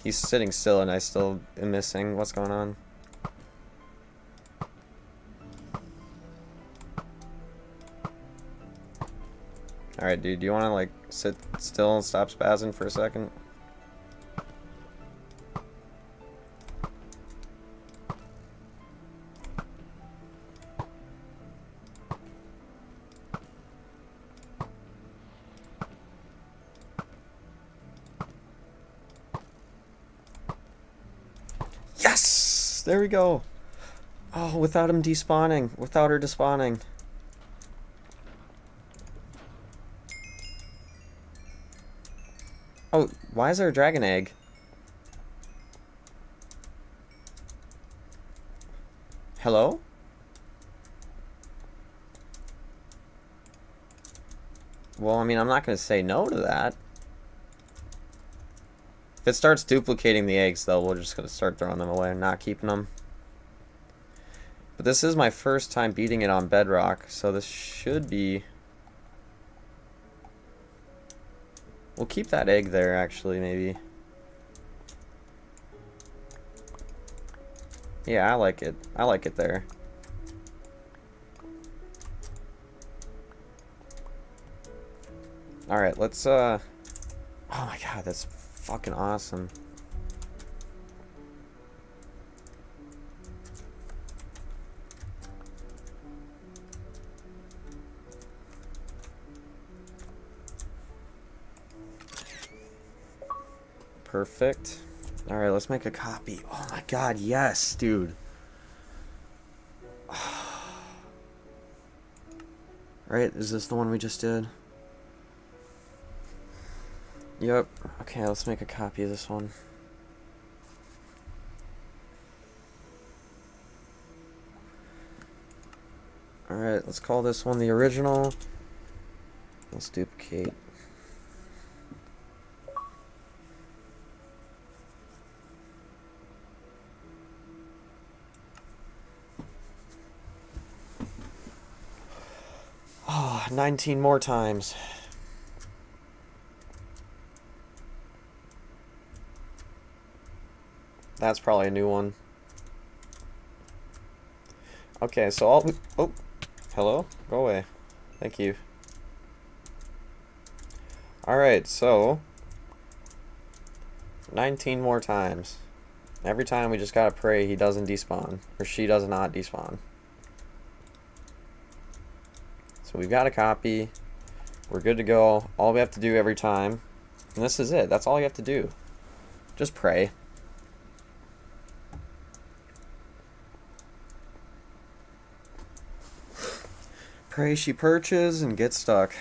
He's sitting still and I still am missing. What's going on? Alright, dude, do you want to, like, sit still and stop spazzing for a second? Yes! There we go. Oh, without him despawning. Without her despawning. Oh, why is there a dragon egg? Hello? Well, I mean, I'm not going to say no to that. If it starts duplicating the eggs, though, we're just going to start throwing them away and not keeping them. But this is my first time beating it on Bedrock, so this should be... We'll keep that egg there, actually, maybe. Yeah, I like it. I like it there. Alright, let's, Oh my god, that's fucking awesome. Perfect. Alright, let's make a copy. Oh my god, yes, dude. Right, is this the one we just did? Yep. Okay, let's make a copy of this one. Alright, let's call this one the original. Let's duplicate. Oh, 19 more times. That's probably a new one. Okay, so I'll... Oh, hello? Go away. Thank you. Alright, so... 19 more times. Every time we just gotta pray he doesn't despawn. Or she does not despawn. So we've got a copy. We're good to go. All we have to do every time... And this is it. That's all you have to do. Just pray. Pray she perches and gets stuck.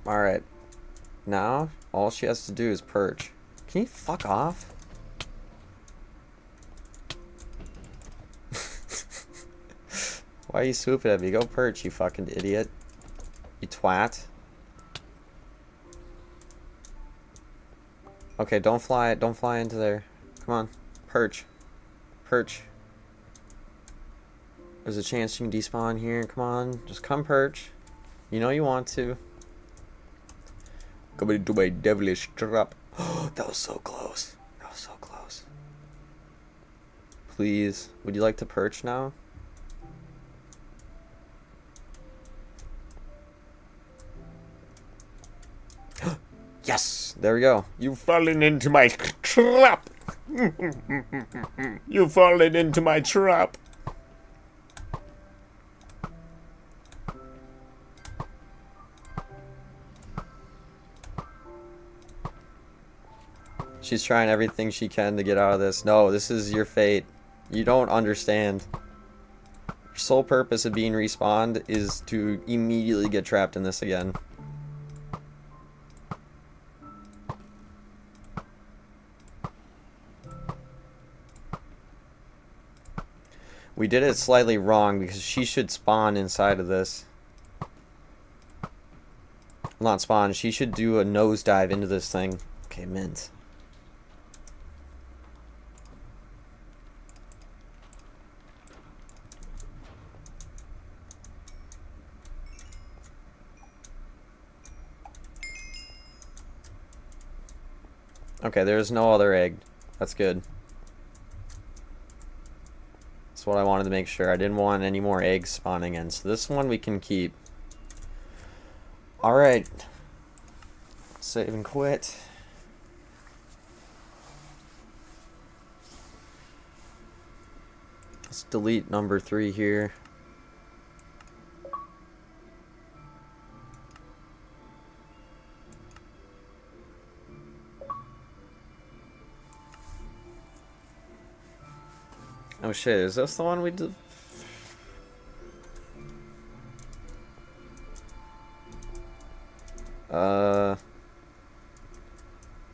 Alright. Now, all she has to do is perch. Can you fuck off? Why are you swooping at me? Go perch, you fucking idiot. You twat. Okay, don't fly into there. Come on. Perch. Perch. There's a chance you can despawn here. Come on. Just come perch. You know you want to. Come into my devilish trap. Oh, that was so close. That was so close. Please. Would you like to perch now? Yes! There we go. You've fallen into my trap! You've fallen into my trap! She's trying everything she can to get out of this. No, this is your fate. You don't understand. Your sole purpose of being respawned is to immediately get trapped in this again. We did it slightly wrong because she should spawn inside of this. Not spawn, she should do a nosedive into this thing. Okay, mint. Okay, there's no other egg. That's good. That's what I wanted to make sure. I didn't want any more eggs spawning in. So this one we can keep. Alright. Save and quit. Let's delete number 3 here. Oh shit, is this the one we did?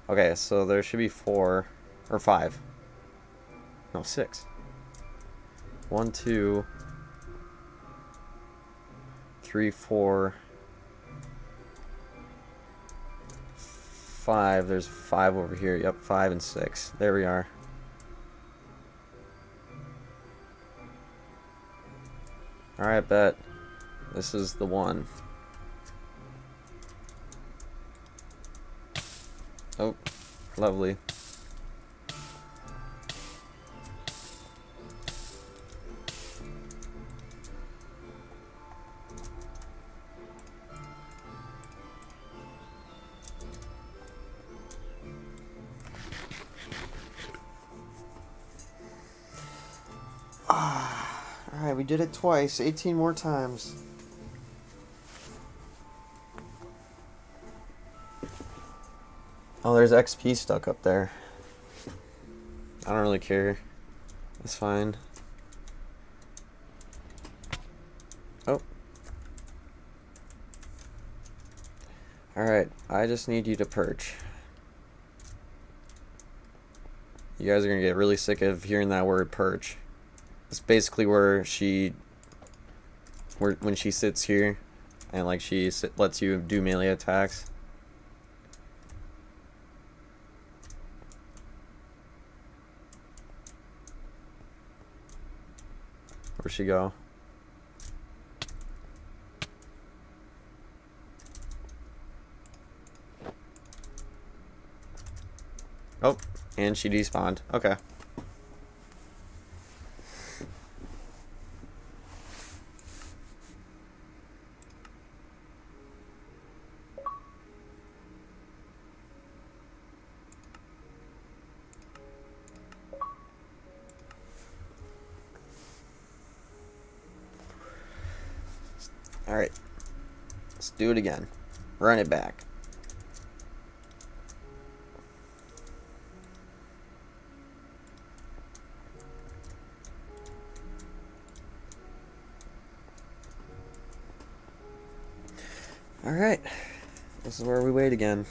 Okay, so there should be 4 or 5. No, 6. 1, 2, 3, 4, 5. There's 5 over here. Yep, 5 and 6. There we are. Alright, bet. This is the one. Oh, lovely. Alright, we did it twice. 18 more times. Oh, there's XP stuck up there. I don't really care. It's fine. Oh. Alright, I just need you to perch. You guys are gonna get really sick of hearing that word perch. It's basically where when she sits here and like she lets you do melee attacks. Where'd she go? Oh, and she despawned. Okay. Alright, let's do it again. Run it back. Alright, this is where we wait again.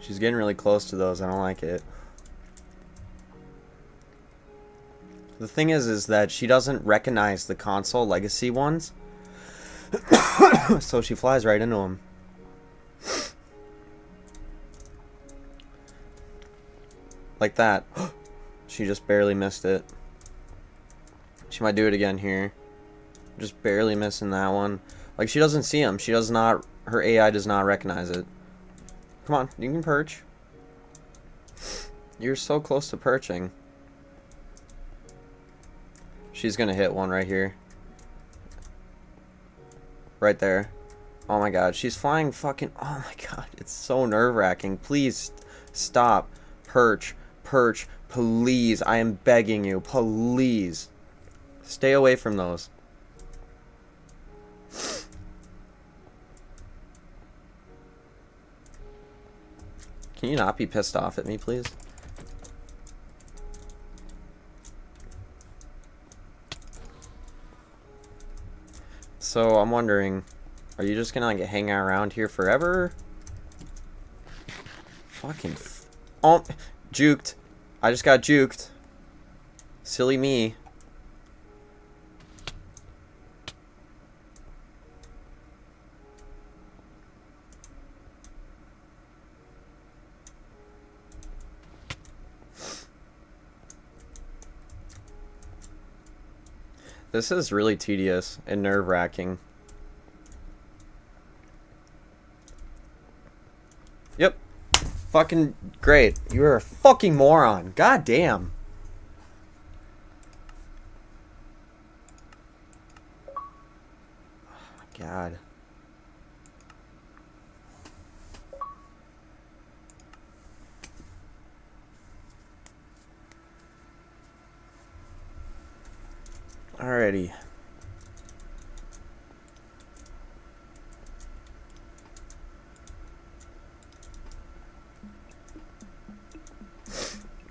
She's getting really close to those. I don't like it. The thing is that she doesn't recognize the console legacy ones. So she flies right into them. Like that. She just barely missed it. She might do it again here. Just barely missing that one. Like, she doesn't see them. She does not... Her AI does not recognize it. Come on, you can perch. You're so close to perching. She's gonna hit one right here. Right there. Oh my god, she's flying fucking... Oh my god, it's so nerve-wracking. Please stop. Perch. Perch. Please. I am begging you. Please. Stay away from those. Can you not be pissed off at me, please? So, I'm wondering, are you just gonna like hang around here forever? Fucking... Oh, juked. I just got juked. Silly me. This is really tedious and nerve-wracking. Yep. Fucking great. You're a fucking moron. God damn. Oh my god. Alrighty.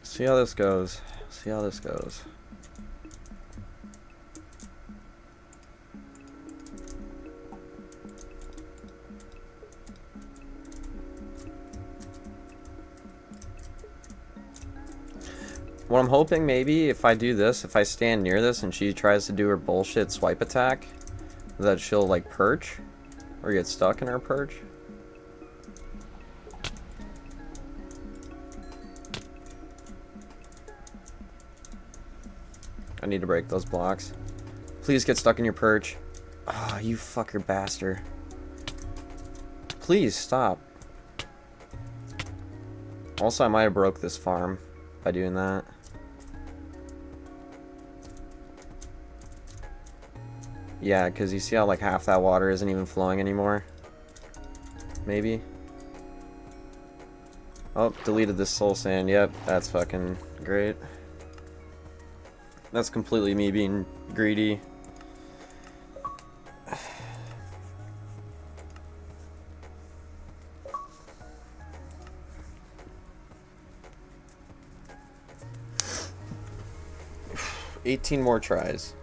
See how this goes. See how this goes. What I'm hoping, maybe, if I do this, if I stand near this and she tries to do her bullshit swipe attack, that she'll, like, perch? Or get stuck in her perch? I need to break those blocks. Please get stuck in your perch. Ah, oh, you fucker bastard. Please, stop. Also, I might have broke this farm by doing that. Yeah, because you see how like half that water isn't even flowing anymore? Maybe? Oh, deleted this soul sand. Yep, that's fucking great. That's completely me being greedy. $18 more tries.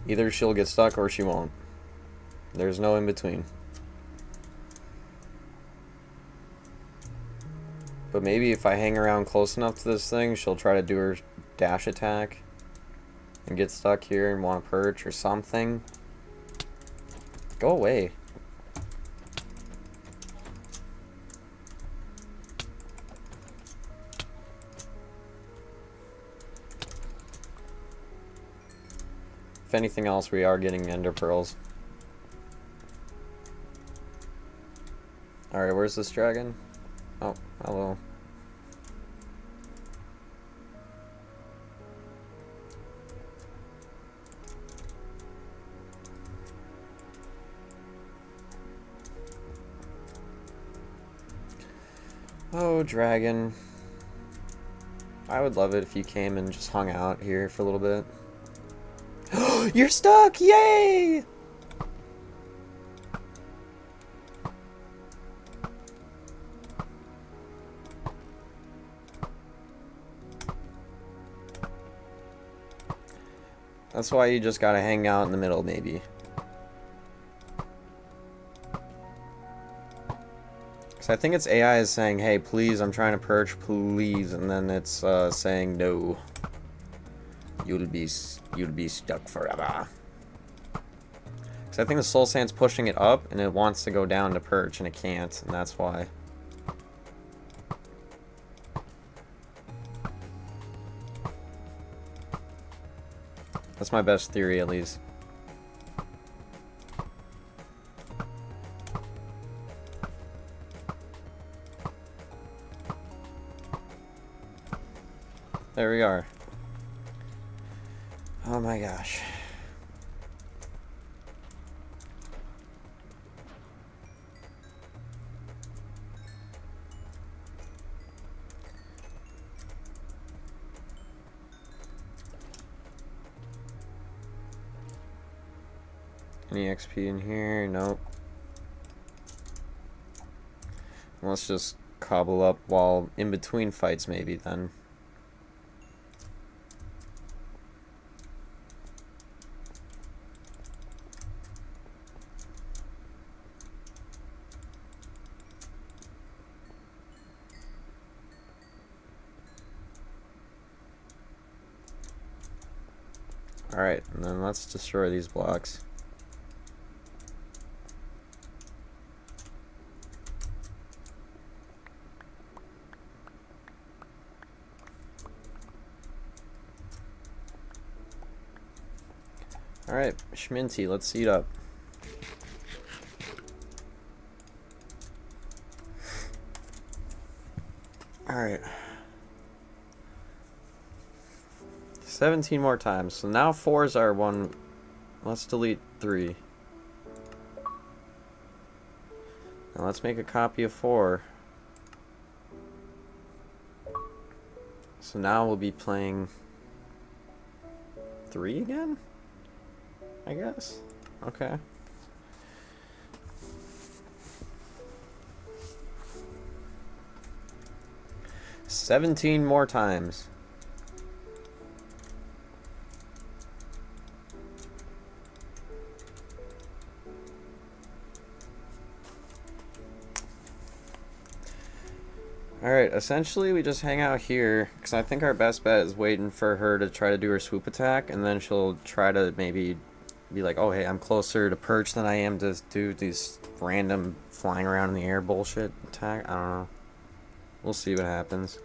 Either she'll get stuck or she won't. There's no in between. But maybe if I hang around close enough to this thing, she'll try to do her dash attack and get stuck here and want to perch or something. Go away. If anything else, we are getting ender pearls. Alright, where's this dragon? Oh, hello. Oh, dragon. I would love it if you came and just hung out here for a little bit. You're stuck! Yay! That's why you just gotta hang out in the middle, maybe. Because I think it's AI is saying, hey, please, I'm trying to perch, please. And then it's saying, no. You'll be stuck forever. Because I think the soul sand's pushing it up, and it wants to go down to perch, and it can't, and that's why. That's my best theory, at least. There we are. Oh my gosh. Any XP in here? Nope. Let's just cobble up while in between fights maybe then. Alright, and then let's destroy these blocks. Alright, Schminty, let's eat up. Alright. 17 more times. So now 4 is our one. Let's delete 3. Now let's make a copy of 4. So now we'll be playing 3 again? I guess. Okay. "17 more times." Alright, essentially we just hang out here, because I think our best bet is waiting for her to try to do her swoop attack, and then she'll try to maybe be like, oh hey, I'm closer to perch than I am to do these random flying around in the air bullshit attack. I don't know. We'll see what happens.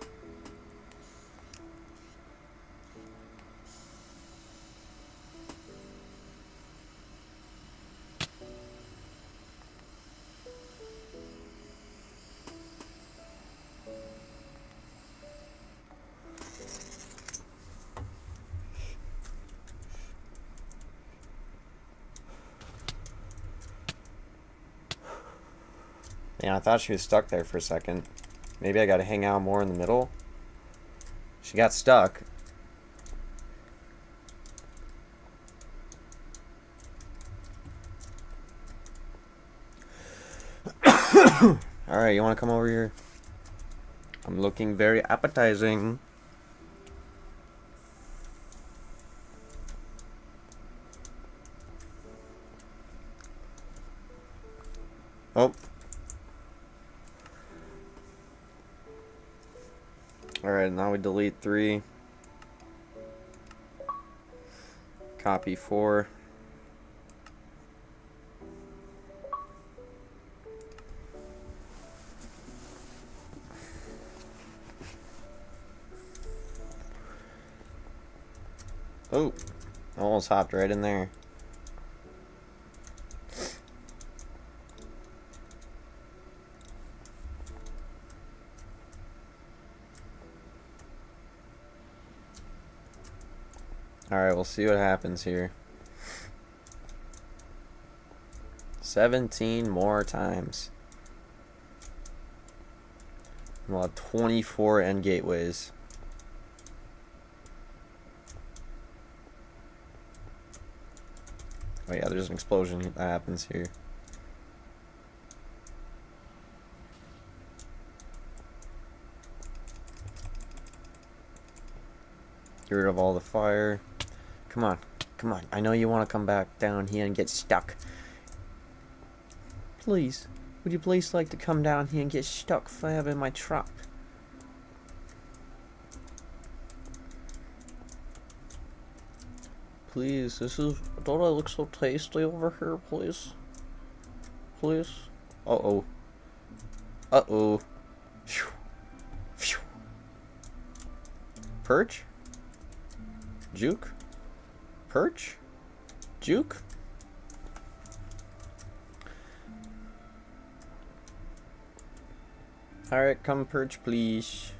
Yeah, I thought she was stuck there for a second. Maybe I gotta hang out more in the middle. She got stuck. Alright, you wanna come over here? I'm looking very appetizing. Oh. Alright, now we delete 3. Copy 4. Oh, almost hopped right in there. Alright, we'll see what happens here. 17 more times. We'll have 24 end gateways. Oh yeah, there's an explosion that happens here. Get rid of all the fire. Come on, come on. I know you want to come back down here and get stuck. Please, would you please like to come down here and get stuck forever in my trap? Please, don't I look so tasty over here, please? Please? Uh-oh. Uh-oh. Phew. Phew. Perch? Juke? Perch? Juke? Alright, come perch, please.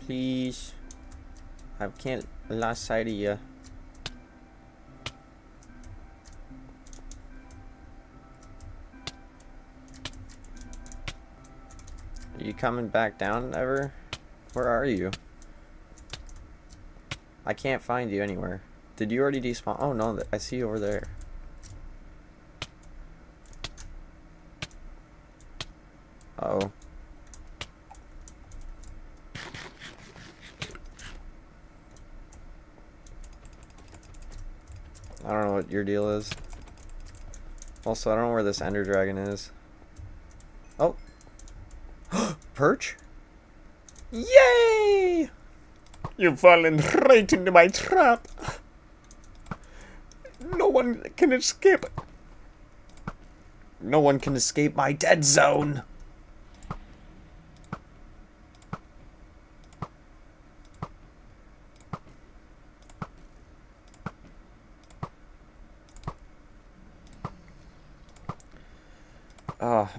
Please. I can't. I lost sight of you. Are you coming back down ever? Where are you? I can't find you anywhere. Did you already despawn? Oh no, I see you over there. Uh-oh. I don't know what your deal is. Also, I don't know where this Ender Dragon is. Oh. Perch? Yay! You've fallen right into my trap. No one can escape. No one can escape my dead zone.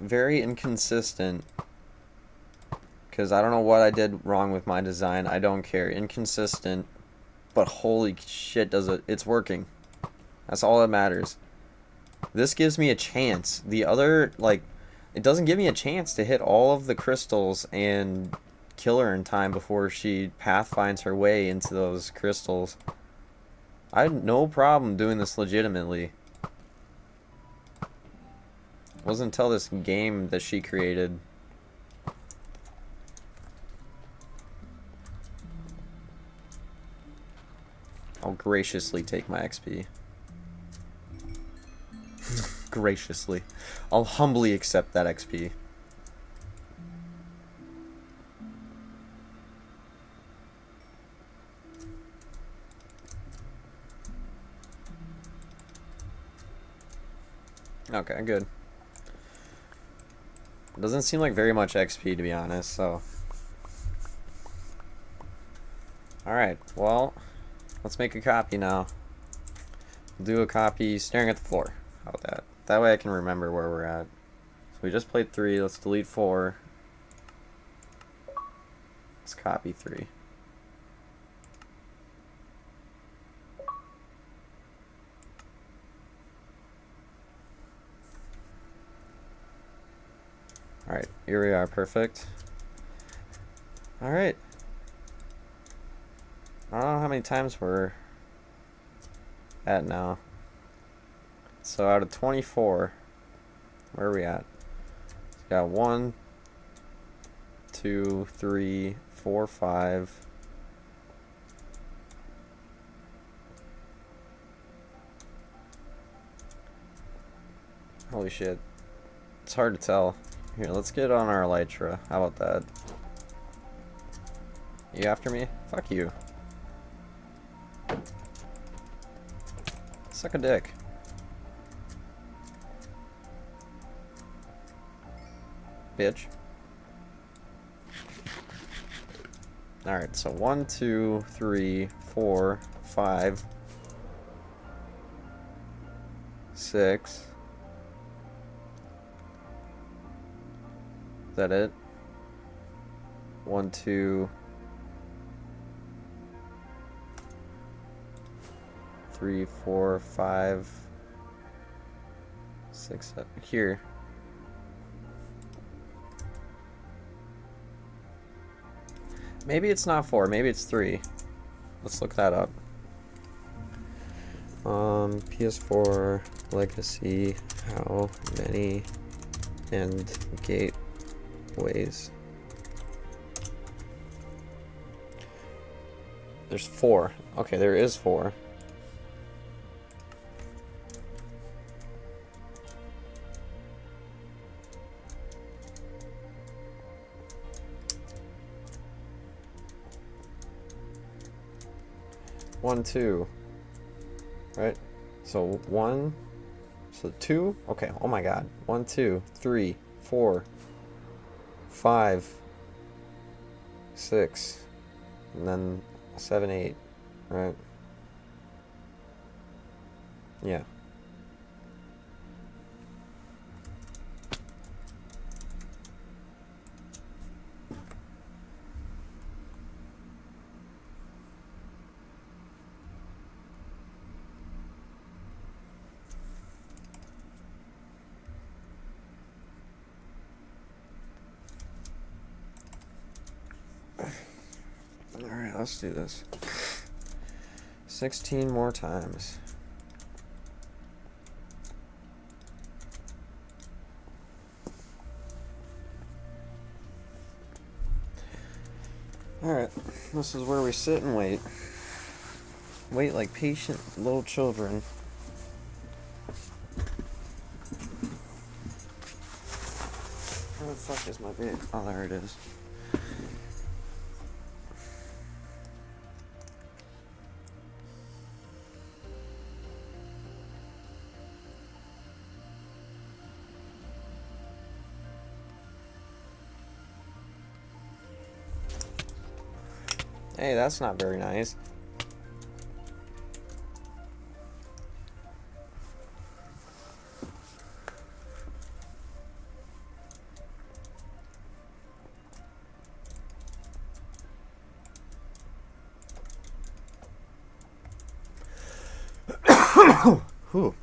Very inconsistent. Because I don't know what I did wrong with my design. I don't care. Inconsistent. But holy shit, it's working. That's all that matters. This gives me a chance. The other, like, it doesn't give me a chance to hit all of the crystals and kill her in time before she pathfinds her way into those crystals. I had no problem doing this legitimately. It wasn't until this game that she created. I'll graciously take my XP. Graciously. I'll humbly accept that XP. Okay, good. Doesn't seem like very much XP, to be honest, so... Alright, well, let's make a copy now. We'll do a copy staring at the floor. How about that? That way I can remember where we're at. So we just played 3, let's delete 4. Let's copy 3. Alright, here we are, perfect. Alright. I don't know how many times we're at now. So out of 24, where are we at? We got 1, 2, 3, 4, 5. Holy shit. It's hard to tell. Here, let's get on our Elytra. How about that? You after me? Fuck you. Suck a dick. Bitch. Alright, so 1, 2, 3, 4, 5, 6. Is that it? 1, 2, 3, 4, 5, 6, 7. Here. Maybe it's not 4, maybe it's 3. Let's look that up. PS4 Legacy, how many end gateways? There's 4. Okay, there is 4. One, 2, right? So 1, so 2. Okay. Oh my God. 1, 2, 3, 4, 5, 6, and then 7, 8, right? Yeah. let's do this. 16 more times. Alright, this is where we sit and wait. Wait like patient little children. Where the fuck is my bait? Oh, there it is. Hey, that's not very nice. Whew.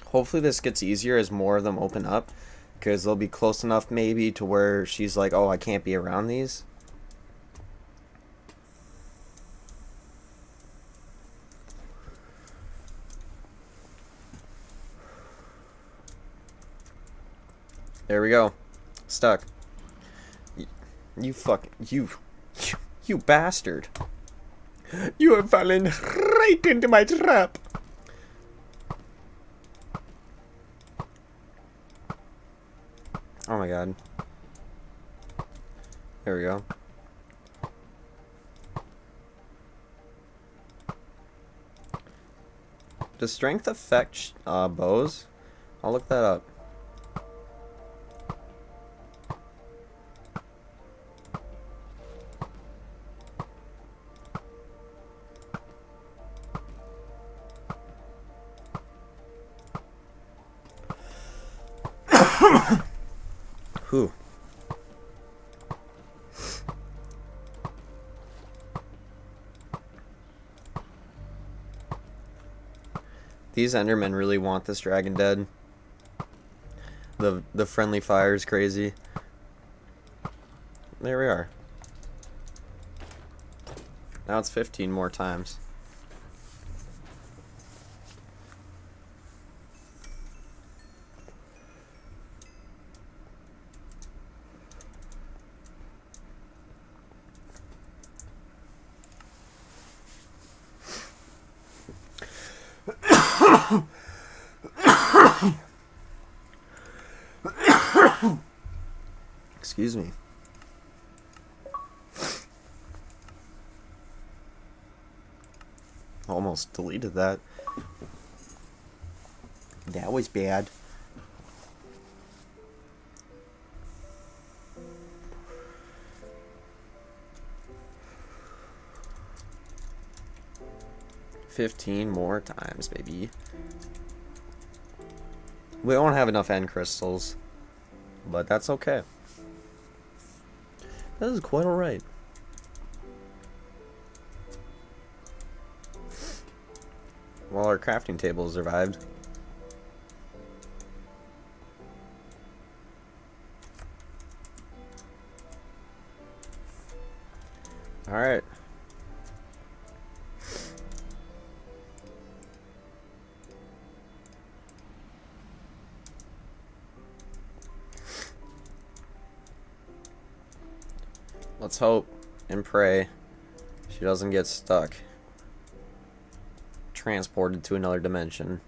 Hopefully this gets easier as more of them open up, because they'll be close enough maybe to where she's like, oh, I can't be around these. There we go. Stuck. You fucking... You bastard. You have fallen right into my trap. Oh my god. There we go. Does strength affect bows? I'll look that up. Whew. These Endermen really want this dragon dead. The friendly fire is crazy. There we are. Now it's 15 more times. Excuse me. Almost deleted that. That was bad. $15 more times, baby. We don't have enough end crystals, but that's okay. That is quite alright. Well, our crafting table survived. Alright. Let's hope and pray she doesn't get stuck. Transported to another dimension.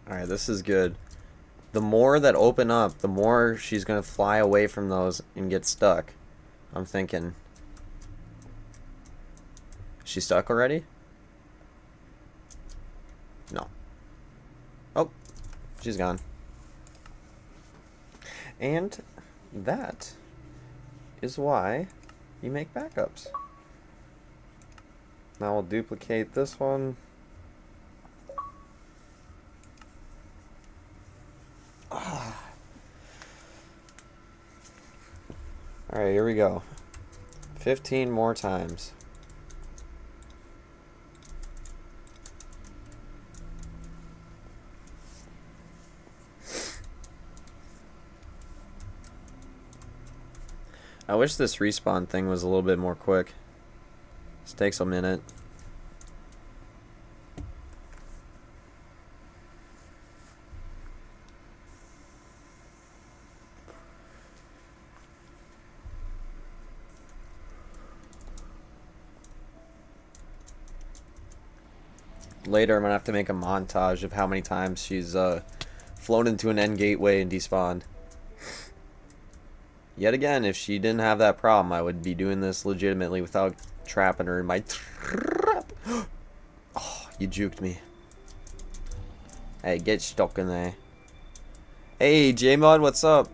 Alright, this is good. The more that open up, the more she's gonna fly away from those and get stuck. I'm thinking. She stuck already? No. Oh, she's gone. And that is why you make backups. Now we'll duplicate this one. Alright, here we go. 15 more times. I wish this respawn thing was a little bit more quick. This takes a minute. Later, I'm gonna have to make a montage of how many times she's flown into an end gateway and despawned. Yet again, if she didn't have that problem, I would be doing this legitimately without trapping her in my trap. Oh, you juked me. Hey, get stuck in there. Hey, J-Mod, what's up?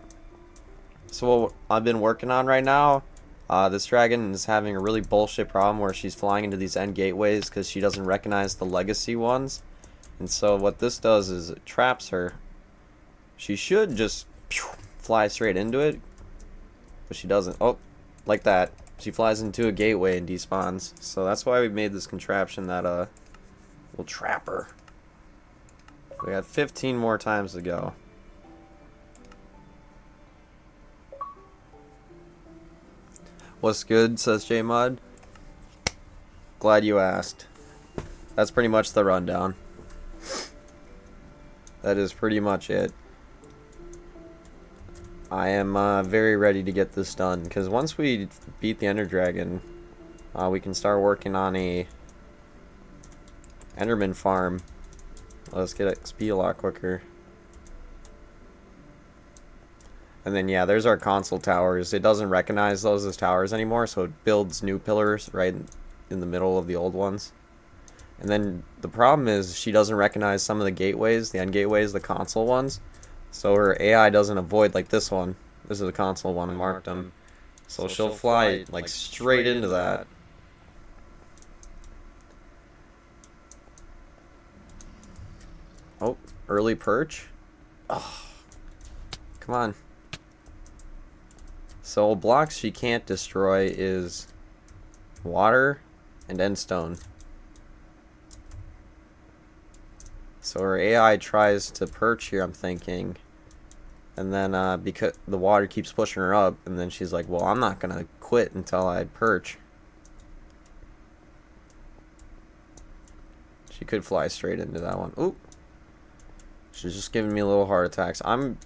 So what I've been working on right now, this dragon is having a really bullshit problem where she's flying into these end gateways because she doesn't recognize the legacy ones. And so what this does is it traps her. She should just fly straight into it, but she doesn't. Oh, like that. She flies into a gateway and despawns. So that's why we made this contraption that will trap her. We got 15 more times to go. What's good, says J-Mod. Glad you asked. That's pretty much the rundown. That is pretty much it. I am very ready to get this done, because once we beat the Ender Dragon, we can start working on a Enderman farm. Let's get XP a lot quicker. And then yeah, there's our console towers. It doesn't recognize those as towers anymore, so it builds new pillars right in the middle of the old ones. And then the problem is she doesn't recognize some of the gateways, the end gateways, the console ones. So her AI doesn't avoid, like this one. This is the console one, I marked them. So she'll fly like straight into that. Oh, early perch? Oh, come on. So blocks she can't destroy is water and endstone. So her AI tries to perch here, I'm thinking. And then because the water keeps pushing her up, and then she's like, well, I'm not going to quit until I perch. She could fly straight into that one. Oop. She's just giving me a little heart attacks. I'm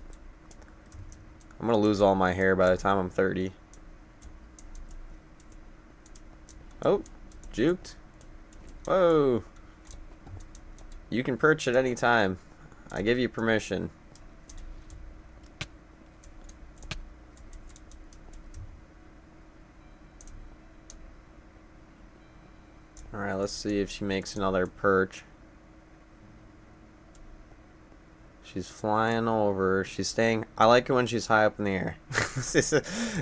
going to lose all my hair by the time I'm 30. Oh, juked. Whoa. You can perch at any time. I give you permission. Alright, let's see if she makes another perch. She's flying over. She's staying. I like it when she's high up in the air.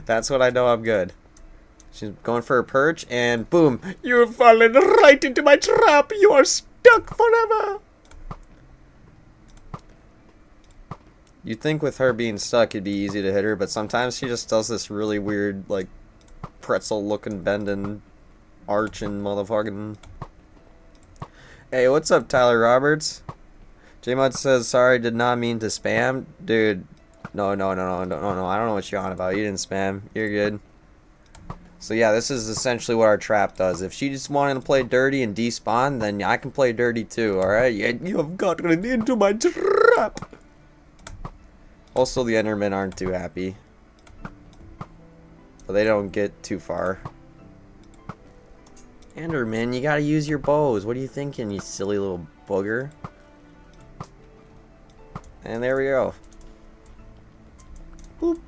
That's what I know I'm good. She's going for a perch, and boom. You've fallen right into my trap. You are stuck forever. You'd think with her being stuck it'd be easy to hit her, but sometimes she just does this really weird, like, pretzel-looking bending, arching motherfucking. Hey, what's up, Tyler Roberts? J-Mod says, sorry, did not mean to spam. Dude, no. I don't know what you're on about. You didn't spam. You're good. So yeah, this is essentially what our trap does. If she just wanted to play dirty and despawn, then I can play dirty too, alright? You have gotten into my trap! Also, the Endermen aren't too happy. But they don't get too far. Enderman, you gotta use your bows. What are you thinking, you silly little booger? And there we go. Boop.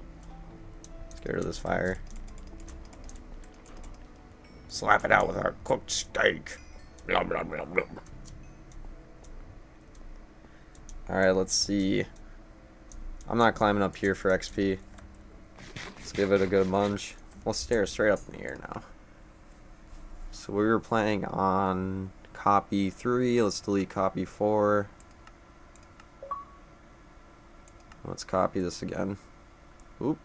Let's get rid of this fire. Slap it out with our cooked steak. Blum, blum, blum, blum. Alright, let's see. I'm not climbing up here for XP. Let's give it a good munch. We'll stare straight up in the air now. So we were playing on copy 3. Let's delete copy 4. Let's copy this again. Oop.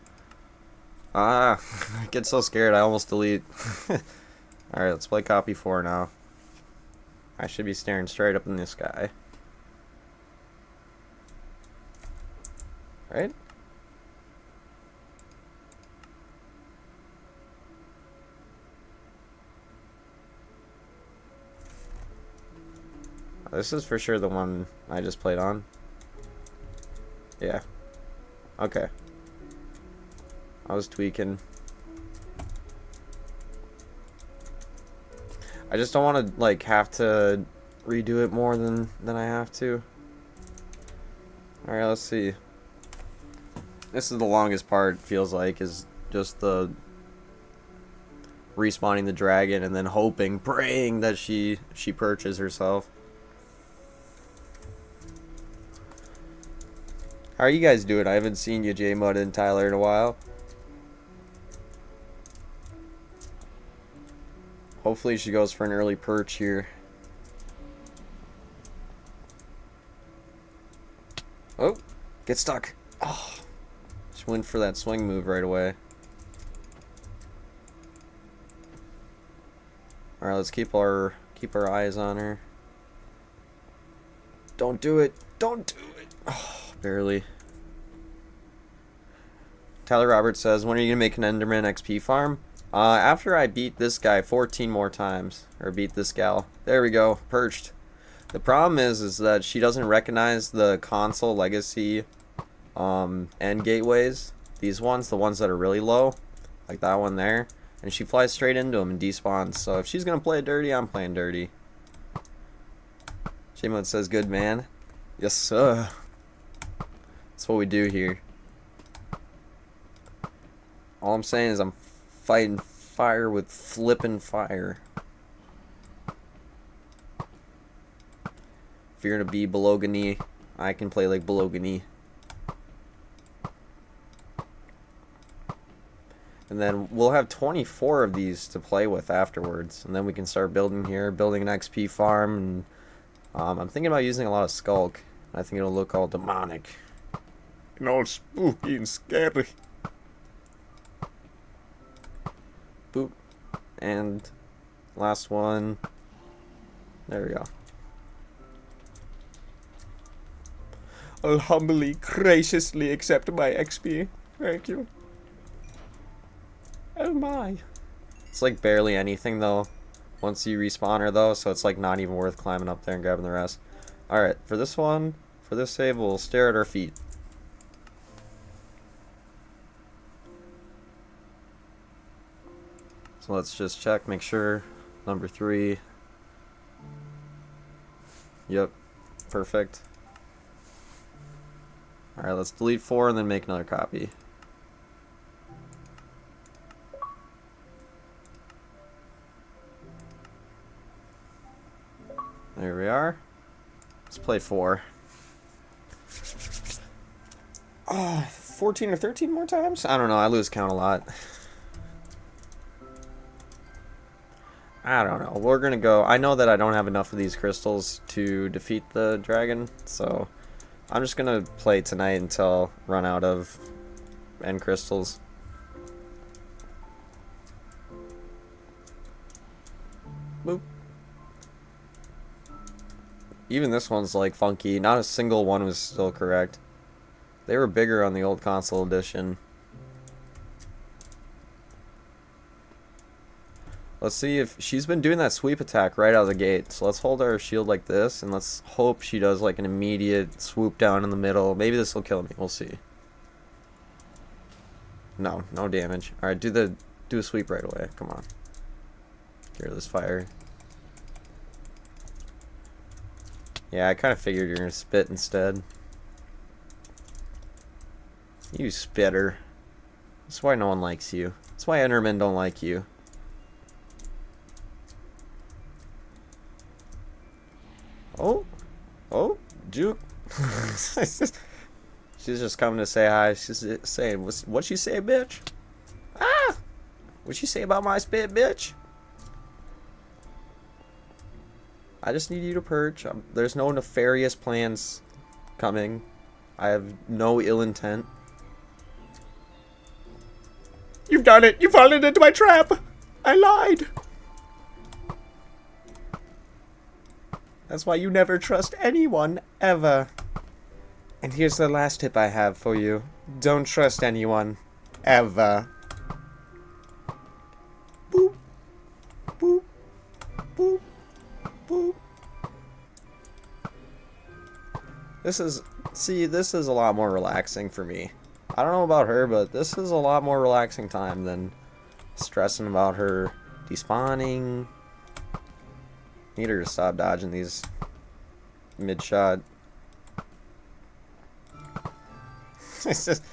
Ah, I get so scared I almost delete. Alright, let's play copy 4 now. I should be staring straight up in the sky. Right? This is for sure the one I just played on. Yeah. Okay. I was tweaking. I just don't want to like have to redo it more than I have to. Alright, let's see. This is the longest part, feels like, is just the respawning the dragon and then hoping, praying that she perches herself. How are you guys doing? I haven't seen you, J-Mud and Tyler, in a while. Hopefully she goes for an early perch here. Oh, get stuck. Oh, she went for that swing move right away. All right, let's keep our eyes on her. Don't do it. Don't do it. Oh, barely. Tyler Roberts says, when are you gonna make an Enderman XP farm? After I beat this guy 14 more times, or beat this gal. There we go, perched. The problem is that she doesn't recognize the console legacy end gateways. These ones, the ones that are really low, like that one there, and she flies straight into them and despawns. So if she's gonna play dirty, I'm playing dirty. J-Mode says, good man. Yes, sir. That's what we do here. All I'm saying is I'm fighting fire with flippin' fire. If you're gonna be Bologany, I can play like Bologany. And then we'll have 24 of these to play with afterwards. And then we can start building here, building an XP farm. And I'm thinking about using a lot of Skulk. I think it'll look all demonic. And all spooky and scary. Boop. And last one. There we go. I'll humbly, graciously accept my XP. Thank you. Oh my. It's like barely anything though. Once you respawn her though, so it's like not even worth climbing up there and grabbing the rest. Alright, for this one, for this save, we'll stare at our feet. So let's just check, make sure. Number 3. Yep, perfect. Alright, let's delete 4 and then make another copy. There we are. Let's play 4. 14 or 13 more times? I don't know, I lose count a lot. I don't know. We're gonna go. I know that I don't have enough of these crystals to defeat the dragon, so I'm just gonna play tonight until I run out of end crystals. Boop. Even this one's like funky. Not a single one was still correct. They were bigger on the old console edition. Let's see if she's been doing that sweep attack right out of the gate. So let's hold our shield like this, and let's hope she does like an immediate swoop down in the middle. Maybe this will kill me. We'll see. No, no damage. All right, do a sweep right away. Come on. Get rid of this fire. Yeah, I kind of figured you're gonna spit instead. You spitter. That's why no one likes you. That's why Endermen don't like you. Oh, juke. She's just coming to say hi. She's saying, what'd she say, bitch? Ah! What'd she say about my spit, bitch? I just need you to perch. There's no nefarious plans coming. I have no ill intent. You've done it! You've fallen into my trap! I lied! That's why you never trust anyone, ever. And here's the last tip I have for you. Don't trust anyone, ever. Boop. Boop. Boop. Boop. This is a lot more relaxing for me. I don't know about her, but this is a lot more relaxing time than stressing about her despawning. Need her to stop dodging these mid-shot. It's just,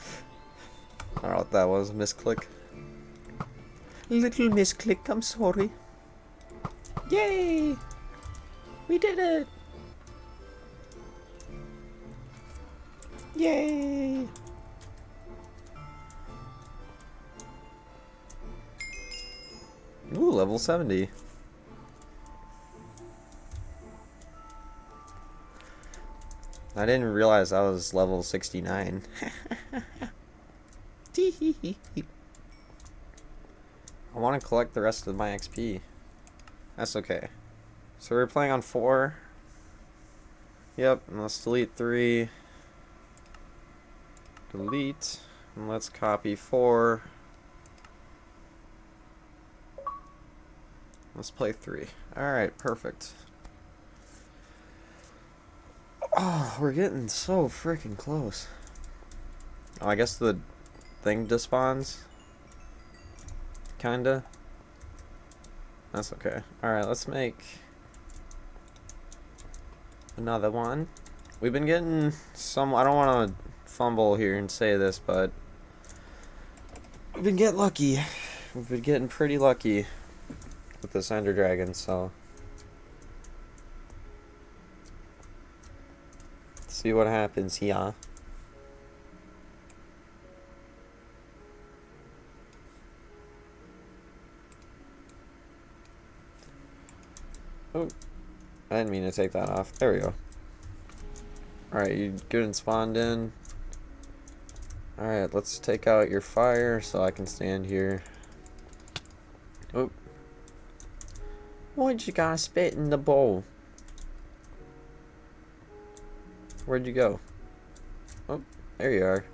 I don't know what that was, misclick. Little misclick, I'm sorry. Yay! We did it! Yay! Ooh, level 70. I didn't realize I was level 69. I want to collect the rest of my XP. That's okay. So we're playing on 4. Yep, and let's delete 3. Delete. And let's copy 4. Let's play 3. Alright, perfect. Oh, we're getting so freaking close. Oh, I guess the thing despawns. Kinda. That's okay. Alright, let's make another one. We've been getting some... I don't want to fumble here and say this, but we've been getting lucky. We've been getting pretty lucky with this Ender Dragon, so... see what happens here. Oh, I didn't mean to take that off. There we go. Alright, you good and spawned in. Alright, let's take out your fire so I can stand here. Oh. Why'd you gotta spit in the bowl? Where'd you go? Oh, there you are.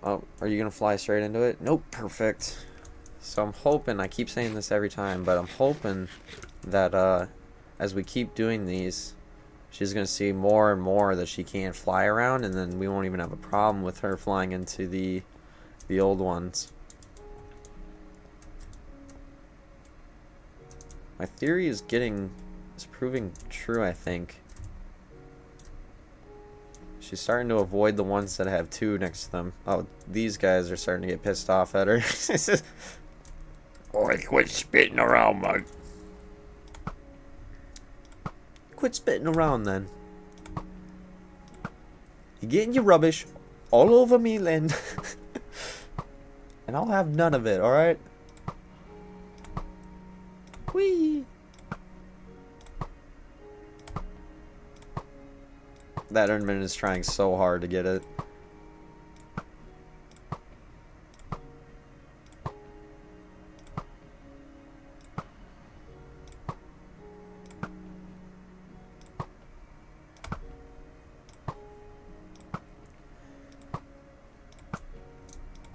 Oh, are you gonna fly straight into it? Nope, perfect. So I'm hoping, I keep saying this every time, but I'm hoping that as we keep doing these, she's gonna see more and more that she can't fly around, and then we won't even have a problem with her flying into the old ones. My theory is proving true, I think. She's starting to avoid the ones that have 2 next to them. Oh, these guys are starting to get pissed off at her. Oi, quit spitting around, mate. Quit spitting around, then. You're getting your rubbish all over me, Lynn. And I'll have none of it, alright? Whee! That Erdman is trying so hard to get it.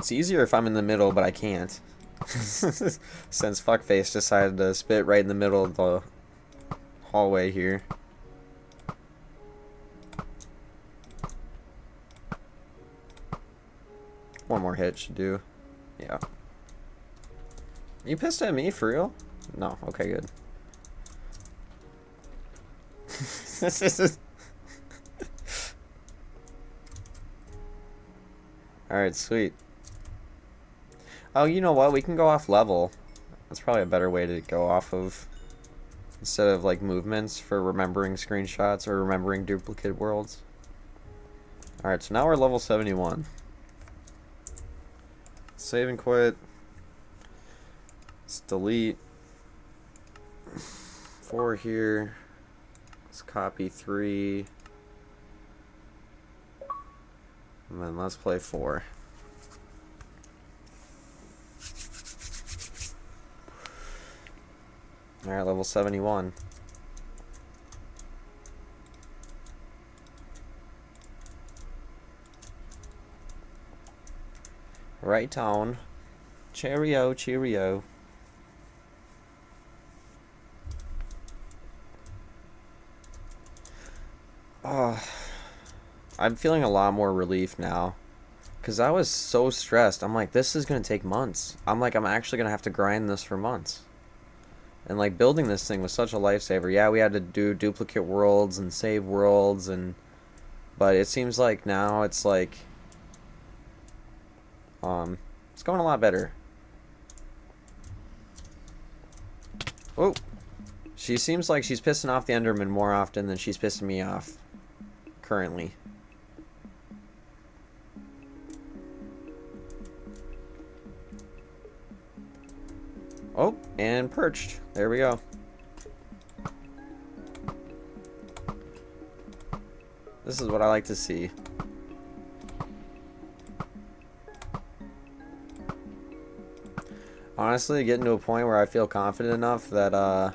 It's easier if I'm in the middle, but I can't. Since Fuckface decided to spit right in the middle of the hallway here. One more hit should do. Yeah. You pissed at me for real? No. Okay, good. Alright, sweet. Oh, you know what? We can go off level. That's probably a better way to go off of. Instead of like movements for remembering screenshots or remembering duplicate worlds. Alright, so now we're level 71. Save and quit. Let's delete 4 here. Let's copy 3. And then let's play 4. Alright, level 71. Right on. Cheerio, cheerio. I'm feeling a lot more relief now. Because I was so stressed. I'm like, this is going to take months. I'm like, I'm actually going to have to grind this for months. And like, building this thing was such a lifesaver. Yeah, we had to do duplicate worlds and save worlds, but it seems like now it's like, it's going a lot better. Oh, she seems like she's pissing off the Enderman more often than she's pissing me off currently. Oh, and perched. There we go. This is what I like to see. Honestly, getting to a point where I feel confident enough that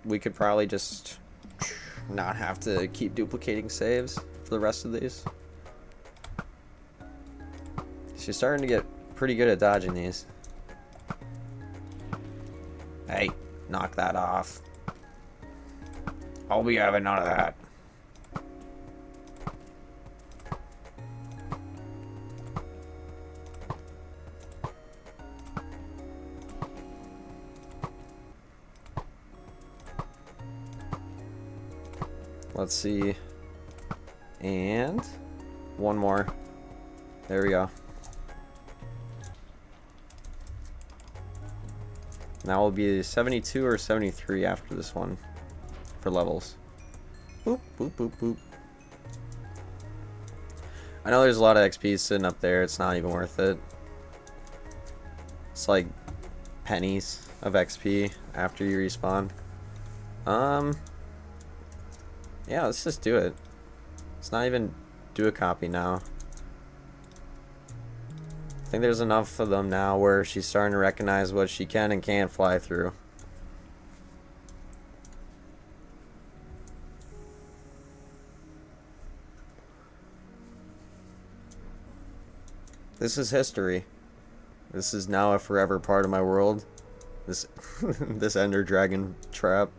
we could probably just not have to keep duplicating saves for the rest of these. She's starting to get pretty good at dodging these. Hey, knock that off. I'll be having none of that. Let's see. And one more. There we go. Now will be 72 or 73 after this one for levels. Boop, boop, boop, boop. I know there's a lot of XP sitting up there. It's not even worth it. It's like pennies of XP after you respawn. Yeah, let's just do it. Let's not even do a copy now. I think there's enough of them now where she's starting to recognize what she can and can't fly through. This is history. This is now a forever part of my world. This this Ender Dragon trap.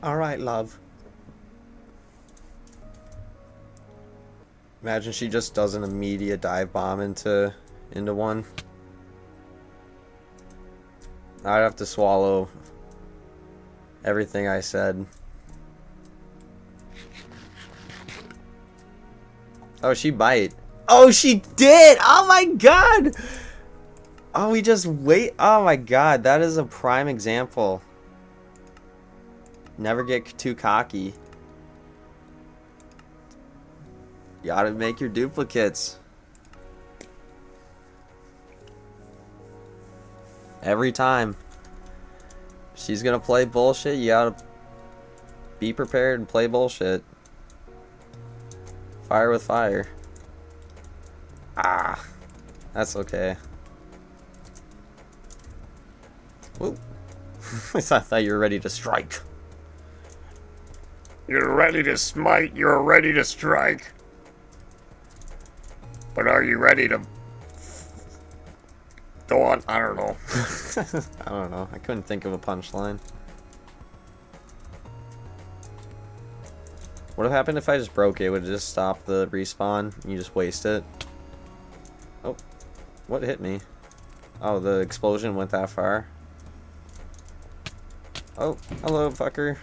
Alright, love. Imagine she just does an immediate dive bomb into one. I'd have to swallow everything I said. Oh, she bite. Oh, she did! Oh my god! Oh, we just wait. Oh my god, that is a prime example. Never get too cocky. You gotta make your duplicates. Every time. She's gonna play bullshit, you gotta be prepared and play bullshit. Fire with fire. Ah, that's okay. Whoop. I thought you were ready to strike. You're ready to smite, you're ready to strike. But are you ready to go on? I don't know. I don't know. I couldn't think of a punchline. What would have happened if I just broke it? Would it just stop the respawn and you just waste it? Oh, what hit me? Oh, the explosion went that far. Oh, hello, fucker.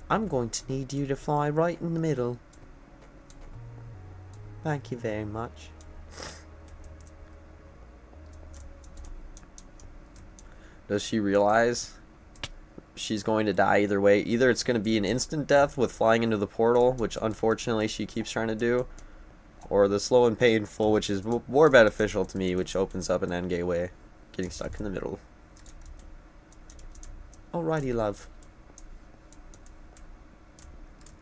I'm going to need you to fly right in the middle. Thank you very much. Does she realize she's going to die either way? Either it's going to be an instant death with flying into the portal, which unfortunately she keeps trying to do, or the slow and painful, which is more beneficial to me, which opens up an end gateway. getting stuck in the middle. Alrighty, love.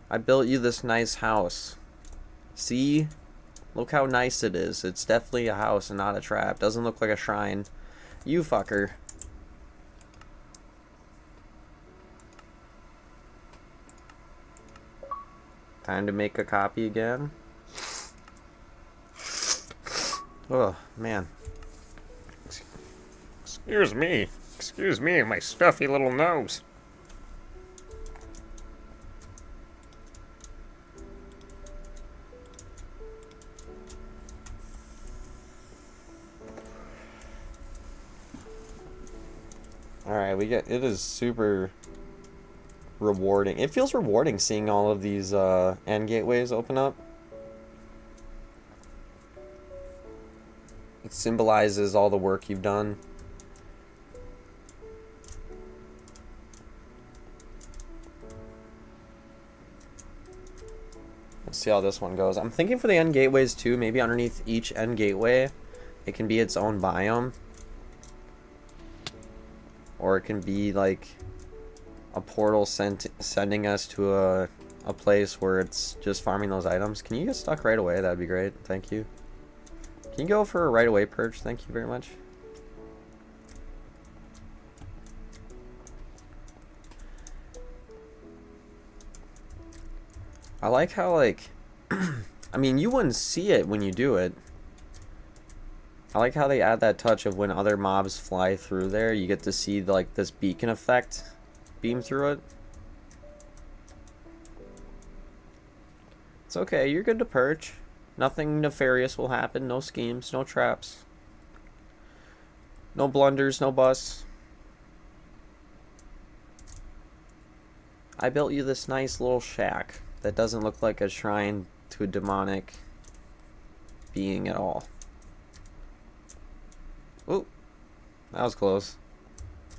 I built you this nice house. See? Look how nice it is. It's definitely a house and not a trap. Doesn't look like a shrine. You fucker. Time to make a copy again. Oh, man. Excuse me. Excuse me, my stuffy little nose. Alright, it is super rewarding. It feels rewarding seeing all of these end gateways open up. It symbolizes all the work you've done. Let's see how this one goes. I'm thinking for the end gateways too, maybe underneath each end gateway, it can be its own biome. Or it can be like a portal sending us to a place where it's just farming those items. Can you get stuck right away? That'd be great. Thank you. Can you go for a right away perch? Thank you very much. I like how, like, I mean, you wouldn't see it when you do it. I like how they add that touch of when other mobs fly through there, you get to see, like, this beacon effect beam through it. It's okay, you're good to perch. Nothing nefarious will happen, no schemes, no traps. No blunders, no busts. I built you this nice little shack that doesn't look like a shrine to a demonic being at all. Ooh, that was close.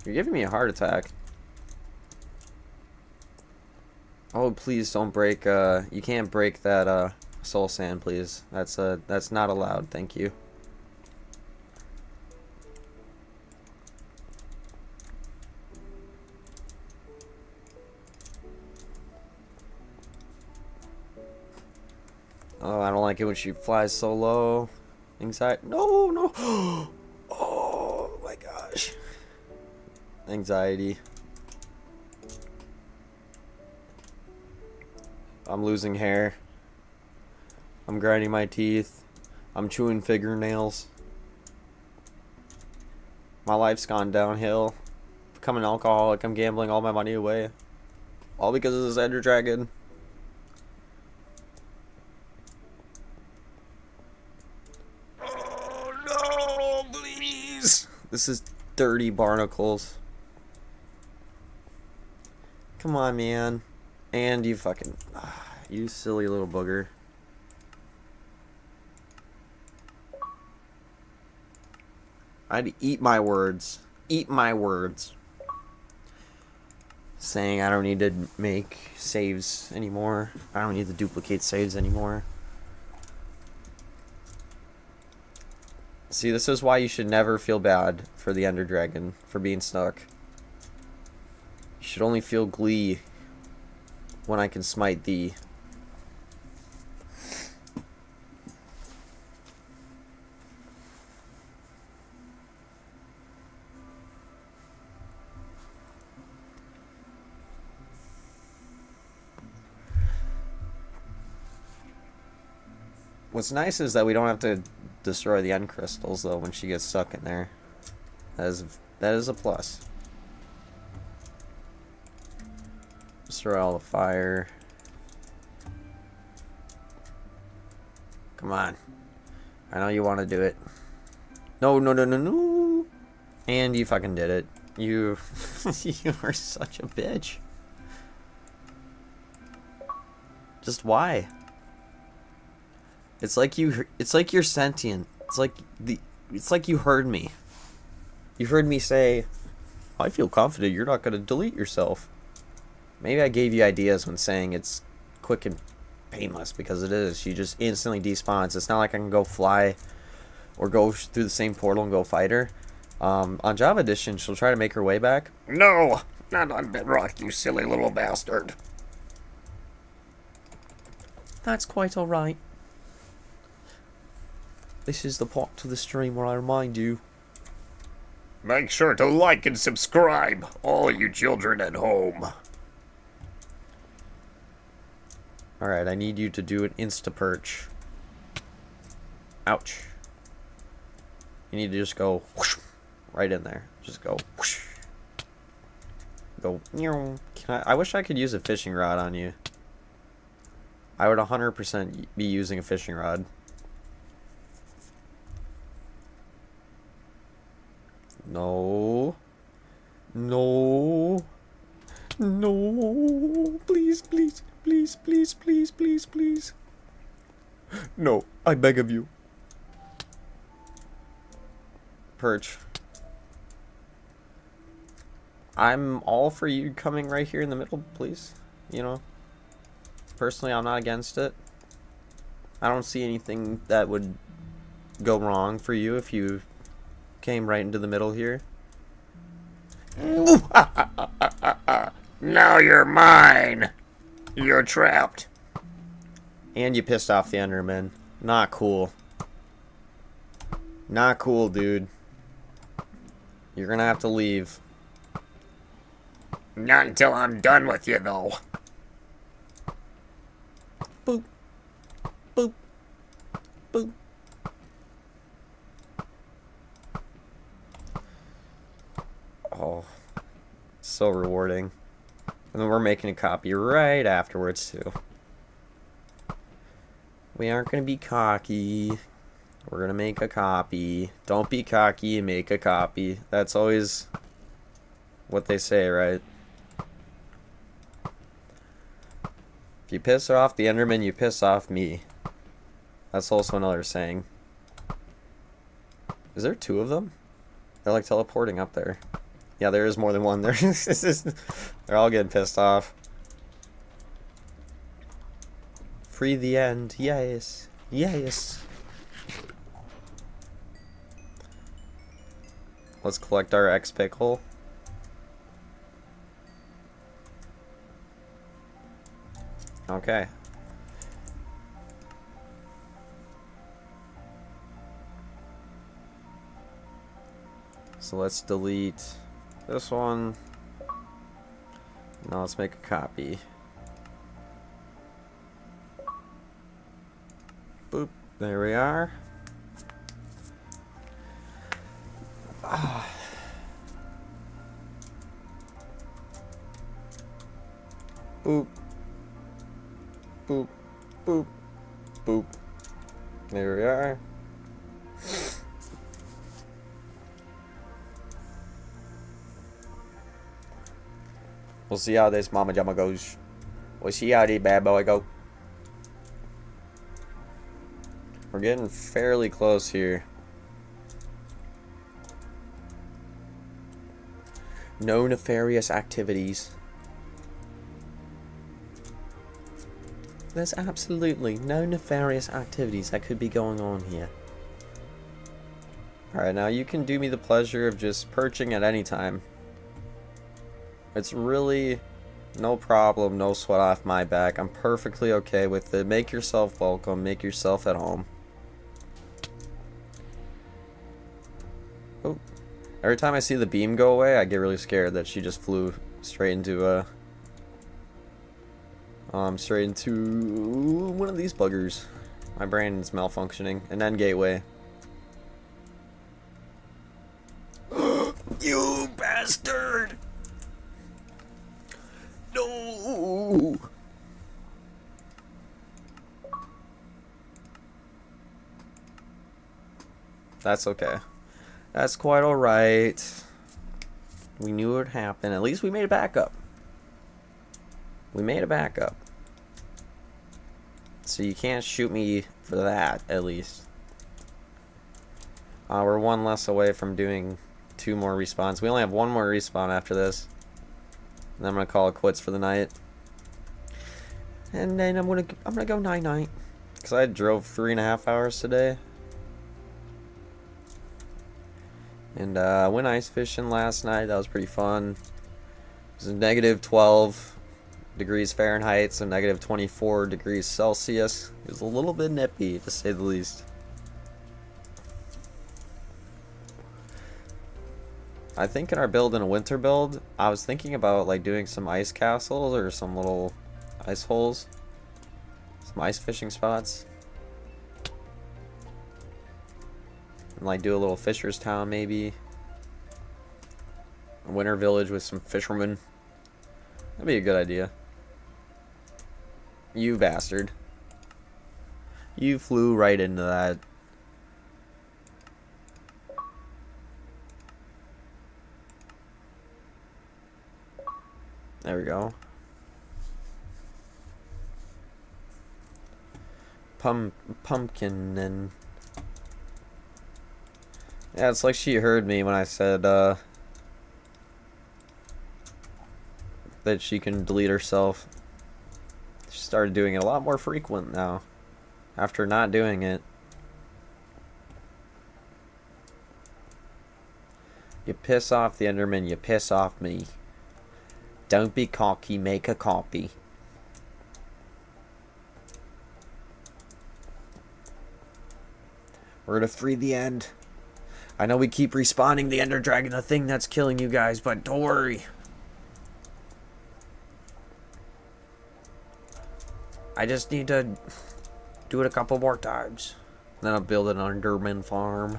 You're giving me a heart attack. Oh, please don't break, you can't break that, soul sand, please. That's not allowed, thank you. Oh, I don't like it when she flies so low. Anxiety. No, no. Oh my gosh. Anxiety. I'm losing hair. I'm grinding my teeth. I'm chewing fingernails. My life's gone downhill. Become an alcoholic. I'm gambling all my money away. All because of this Ender Dragon. Oh no, please. This is dirty barnacles. Come on, man. And you fucking... you silly little booger. I'd eat my words. Eat my words. Saying I don't need to make saves anymore. I don't need to duplicate saves anymore. See, this is why you should never feel bad for the Ender Dragon for being stuck. You should only feel glee when I can smite thee. What's nice is that we don't have to destroy the end crystals though when she gets stuck in there. That is a plus. Destroy all the fire. Come on. I know you want to do it. No, no, no, no, no. And you fucking did it. You you are such a bitch. Just why? It's like you're sentient. It's like you heard me. You heard me say, I feel confident you're not going to delete yourself. Maybe I gave you ideas when saying it's quick and painless, because it is. She just instantly despawns. It's not like I can go fly or go through the same portal and go fight her. On Java Edition, she'll try to make her way back. No, not on Bedrock, you silly little bastard. That's quite alright. This is the part of the stream where I remind you. Make sure to like and subscribe, all you children at home. Alright, I need you to do an insta-perch. Ouch. You need to just go whoosh, right in there. Just go whoosh. Go. I wish I could use a fishing rod on you. I would 100% be using a fishing rod. No. No. No. Please, please, please, please, please, please, please. No, I beg of you. Perch. I'm all for you coming right here in the middle, please. You know, personally, I'm not against it. I don't see anything that would go wrong for you if you came right into the middle here. Now you're mine. You're trapped. And you pissed off the Enderman. Not cool. Not cool, dude. You're gonna have to leave. Not until I'm done with you, though. Boop. Boop. Boop. Oh. So rewarding. And then we're making a copy right afterwards, too. We aren't gonna be cocky. We're gonna make a copy. Don't be cocky, make a copy. That's always what they say, right? If you piss off the Enderman, you piss off me. That's also another saying. Is there two of them? They're like teleporting up there. Yeah, there is more than one. They're all getting pissed off. Free the end. Yes. Yes. Let's collect our X pickle. Okay. So let's delete this one. Now let's make a copy. Boop. There we are. Boop. Boop. Boop. Boop. There we are. We'll see how this Mama Jama goes. We'll see how the bad boy go. We're getting fairly close here. No nefarious activities. There's absolutely no nefarious activities that could be going on here. Alright, now you can do me the pleasure of just perching at any time. It's really no problem, no sweat off my back. I'm perfectly okay with it. Make yourself welcome, make yourself at home. Oh. Every time I see the beam go away, I get really scared that she just flew straight into one of these buggers. My brain is malfunctioning. And then gateway. You bastard! No! That's okay. That's quite alright. We knew it would happen. At least we made a backup. We made a backup. So you can't shoot me for that, at least. We're one less away from doing 2 more respawns. We only have 1 more respawn after this. And then I'm gonna call it quits for the night. And then I'm gonna go night-night. Because I drove 3.5 hours today. And I went ice fishing last night. That was pretty fun. It was negative 12 degrees Fahrenheit, so negative 24 degrees Celsius. It was a little bit nippy, to say the least. I think in our build, in a winter build, I was thinking about like doing some ice castles or some little ice holes. Some ice fishing spots. And like do a little fisher's town maybe. A winter village with some fishermen. That'd be a good idea. You bastard. You flew right into that. There we go. Pumpkin and... Yeah, it's like she heard me when I said, that she can delete herself. She started doing it a lot more frequent now, after not doing it. You piss off the Enderman, you piss off me. Don't be cocky, make a copy. We're gonna free the end. I know we keep respawning the Ender Dragon, the thing that's killing you guys, but don't worry. I just need to do it a couple more times. Then I'll build an Enderman farm.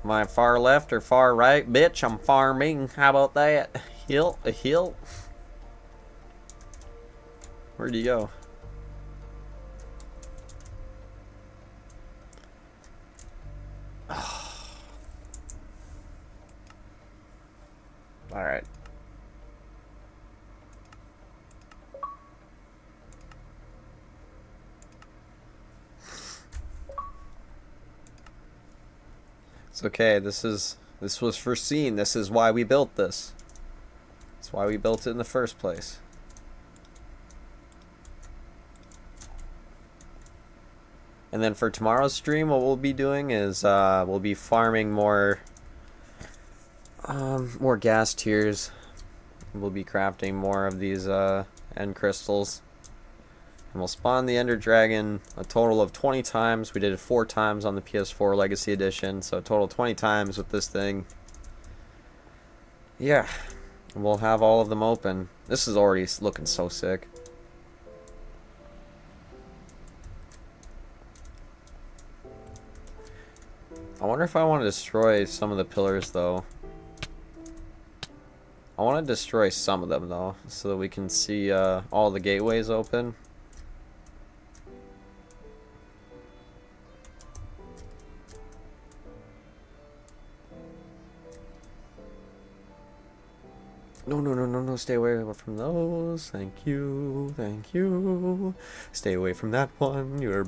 Am I far left or far right? Bitch, I'm farming. How about that? Hill, a hill. Where'd you go? Alright. It's okay, this was foreseen. This is why we built this. That's why we built it in the first place. And then for tomorrow's stream, what we'll be doing is we'll be farming more gas tiers. We'll be crafting more of these end crystals. And we'll spawn the Ender Dragon a total of 20 times. We did it 4 times on the PS4 Legacy Edition, so a total 20 times with this thing. Yeah, we'll have all of them open. This is already looking so sick. I wonder if I want to destroy some of the pillars, though. I want to destroy some of them, though, so that we can see all the gateways open. No, stay away from those. Thank you. Stay away from that one. You're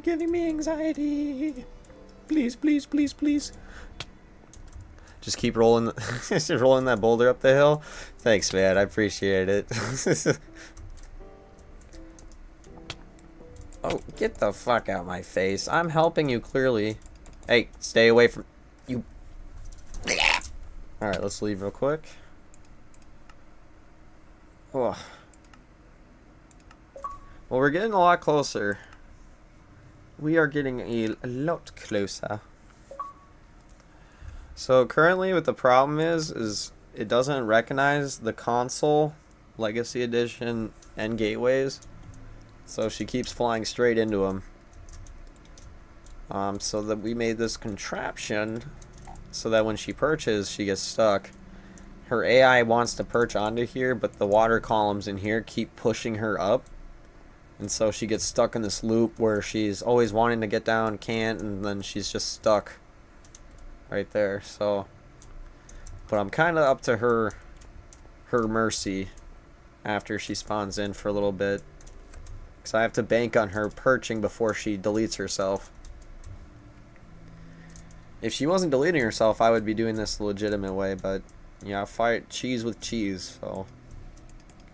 giving me anxiety. Please. Just keep rolling, just rolling that boulder up the hill. Thanks, man. I appreciate it. Oh, get the fuck out of my face. I'm helping you, clearly. Hey, stay away from... You... Alright, let's leave real quick. Oh. Well, we're getting a lot closer. We are getting a lot closer. So currently what the problem is it doesn't recognize the console Legacy Edition and gateways. So she keeps flying straight into them. So that we made this contraption so that when she perches, she gets stuck. Her AI wants to perch onto here, but the water columns in here keep pushing her up. And so she gets stuck in this loop where she's always wanting to get down, can't, and then she's just stuck right there. So, but I'm kind of up to her mercy after she spawns in for a little bit, because I have to bank on her perching before she deletes herself. If she wasn't deleting herself, I would be doing this the legitimate way, but yeah, I fight cheese with cheese, so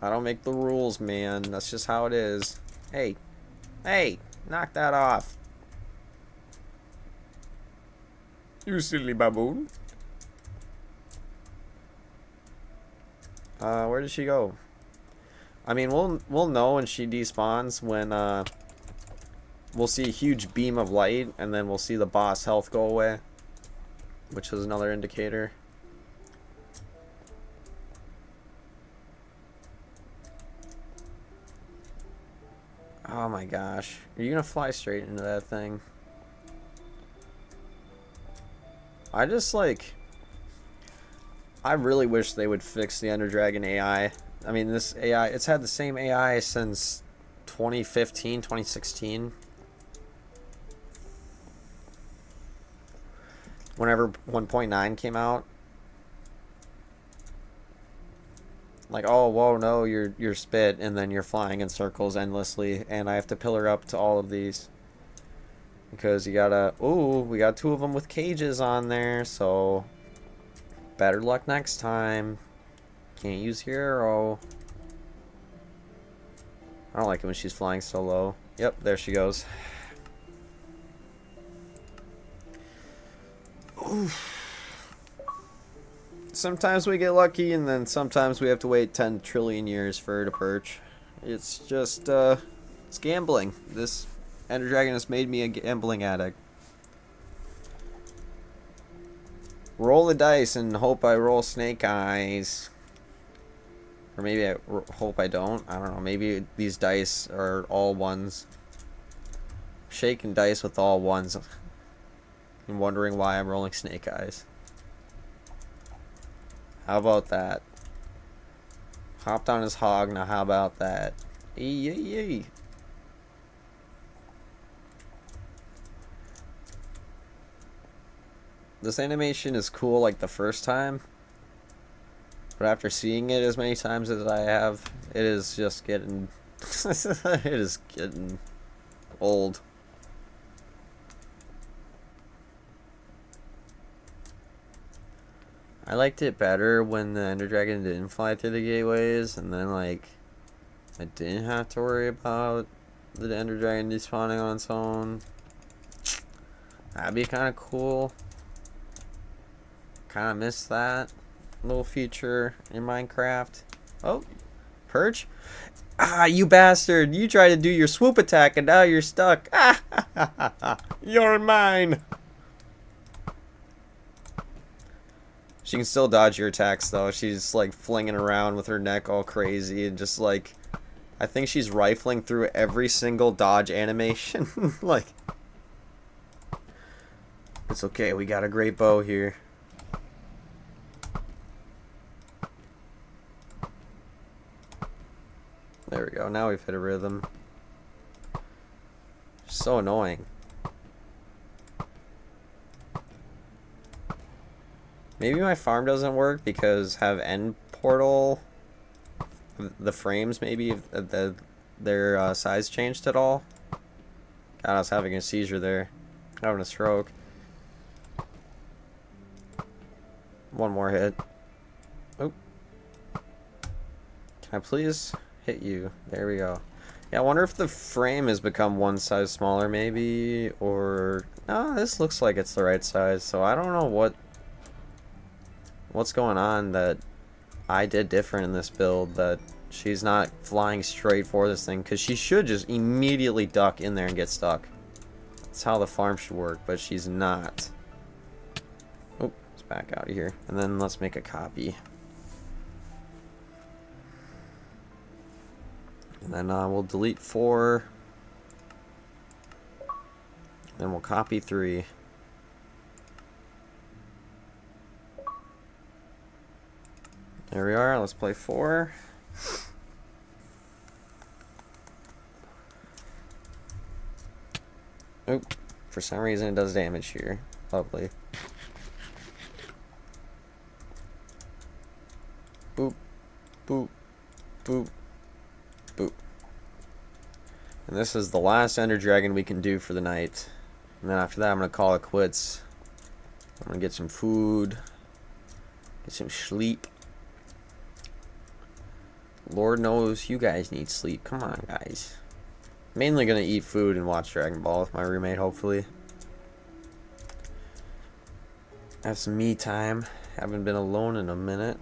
I don't make the rules, man. That's just how it is. Hey, knock that off. You silly baboon. Where did she go? I mean, we'll know when she despawns when we'll see a huge beam of light, and then we'll see the boss health go away, which is another indicator. Oh my gosh. Are you gonna fly straight into that thing? I just like... I really wish they would fix the Ender Dragon AI. I mean, this AI, it's had the same AI since 2015, 2016. Whenever 1.9 came out. Like, oh, whoa, no, you're spit, and then you're flying in circles endlessly, and I have to pillar up to all of these. Because you gotta... Ooh, we got 2 of them with cages on there, so... Better luck next time. Can't use hero. I don't like it when she's flying so low. Yep, there she goes. Oof. Sometimes we get lucky, and then sometimes we have to wait 10 trillion years for her to perch. It's just, it's gambling. This Ender Dragon has made me a gambling addict. Roll the dice and hope I roll snake eyes. Or maybe I hope I don't. I don't know. Maybe these dice are all ones. Shaking dice with all ones. I'm wondering why I'm rolling snake eyes. How about that? Hopped on his hog. Now how about that? Yay. This animation is cool like the first time, but after seeing it as many times as I have, it is just getting it is getting old. I liked it better when the Ender Dragon didn't fly through the gateways, and then like I didn't have to worry about the Ender Dragon despawning on its own. That'd be kind of cool. Kind of miss that little feature in Minecraft. Oh, perch. Ah, you bastard. You tried to do your swoop attack and now you're stuck. Ah, you're mine. She can still dodge your attacks though. She's like flinging around with her neck all crazy and just like, I think she's rifling through every single dodge animation. Like, it's okay. We got a great bow here. There we go. Now we've hit a rhythm. So annoying. Maybe my farm doesn't work because have end portal, the frames maybe their size changed at all. God, I was having a seizure there, having a stroke. One more hit. Oh, can I please hit you? There we go. Yeah, I wonder if the frame has become one size smaller maybe, or no, this looks like it's the right size, so I don't know what's going on that I did different in this build, that she's not flying straight for this thing, because she should just immediately duck in there and get stuck. That's how the farm should work, but she's not. Oh, let's back out of here, and then let's make a copy. And then we'll delete 4. Then we'll copy 3. There we are. Let's play 4. Oop. For some reason it does damage here. Lovely. Boop. Boop. Boop. Boop. And this is the last Ender Dragon we can do for the night. And then after that I'm going to call it quits. I'm going to get some food. Get some sleep. Lord knows you guys need sleep. Come on, guys. Mainly gonna eat food and watch Dragon Ball with my roommate, hopefully. Have some me time. Haven't been alone in a minute.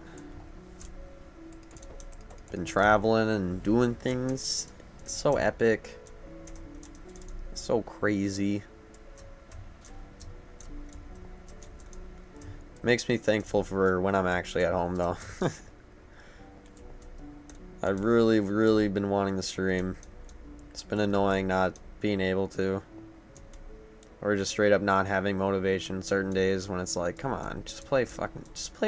Been traveling and doing things. It's so epic. So crazy. Makes me thankful for when I'm actually at home though. I've really been wanting to stream. It's been annoying not being able to. Or just straight up not having motivation certain days when it's like, come on, just play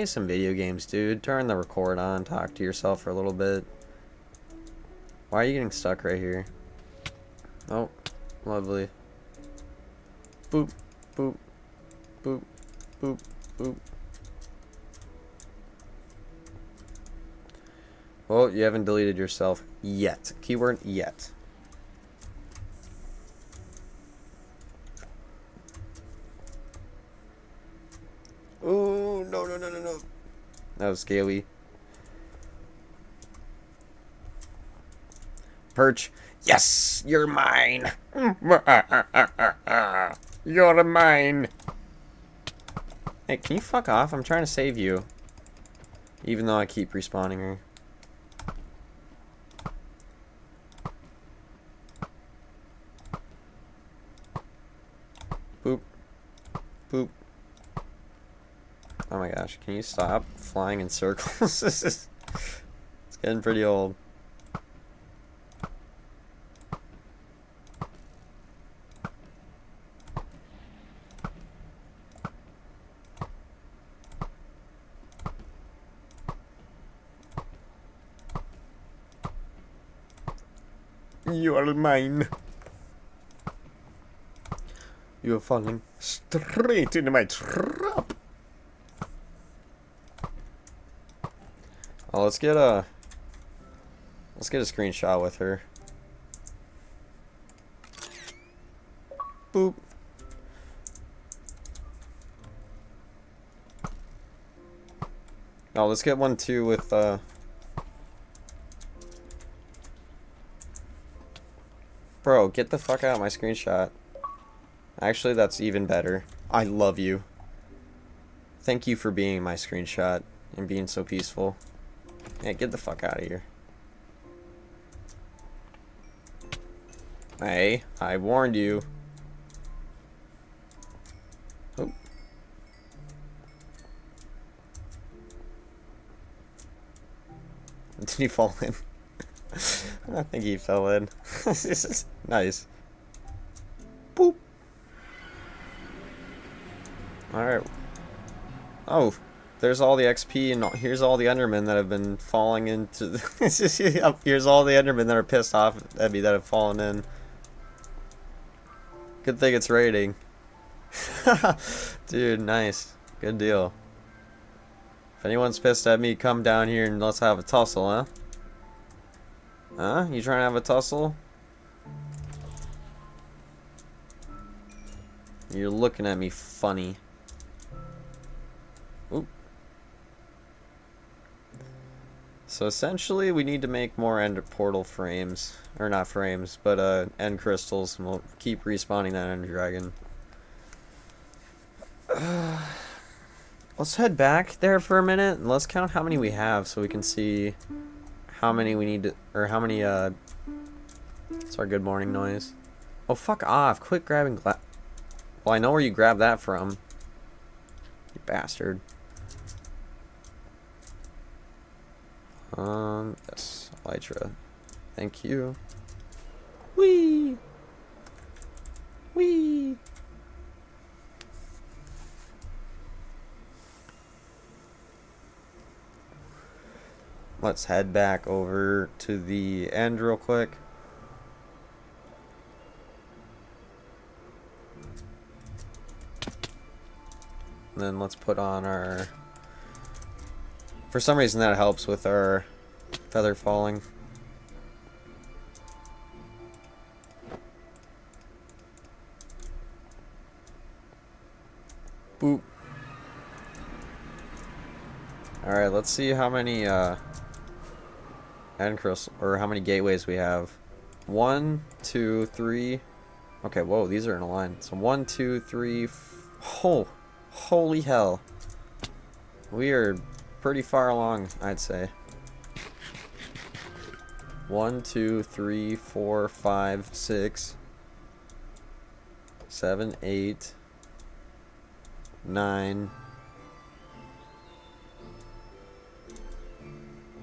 some video games, dude. Turn the record on, talk to yourself for a little bit. Why are you getting stuck right here? Oh, lovely. Boop, boop, boop, boop, boop. Well, you haven't deleted yourself yet. Keyword yet. Oh, no. That was scaly. Perch. Yes, you're mine. You're mine. Hey, can you fuck off? I'm trying to save you. Even though I keep respawning her. Boop. Boop. Oh my gosh, can you stop flying in circles? It's getting pretty old. You are mine. You are falling Straight into my trap. Oh, let's get a screenshot with her. Boop. Oh, let's get one too with Bro, get the fuck out of my screenshot. Actually, that's even better. I love you. Thank you for being my screenshot and being so peaceful. Yeah, get the fuck out of here. Hey, I warned you. Oh. Did he fall in? I think he fell in. This is nice. Boop. Alright. Oh, there's all the XP, and here's all the Endermen that have been falling into. Here's all the Endermen that are pissed off at me that have fallen in. Good thing it's raiding. Dude, nice. Good deal. If anyone's pissed at me, come down here and let's have a tussle, huh? Huh? You trying to have a tussle? You're looking at me funny. Oop. So essentially, we need to make more end portal frames. Or not frames, but end crystals. And we'll keep respawning that ender dragon. Let's head back there for a minute and let's count how many we have so we can see how many we need to, or how many, it's our good morning noise. Oh, fuck off. Quit grabbing Well, I know where you grabbed that from. You bastard. Yes, Elytra. Thank you. Whee! Whee! Let's head back over to the end real quick. And then let's put on our... For some reason that helps with our feather falling. Boop. Alright, let's see how many end crystal, or how many gateways we have. 1, 2, 3. Okay, whoa, these are in a line. So 1, 2, 3. Oh, Holy hell. We are pretty far along, I'd say. 1, 2, 3, 4, 5, 6, 7, 8, 9,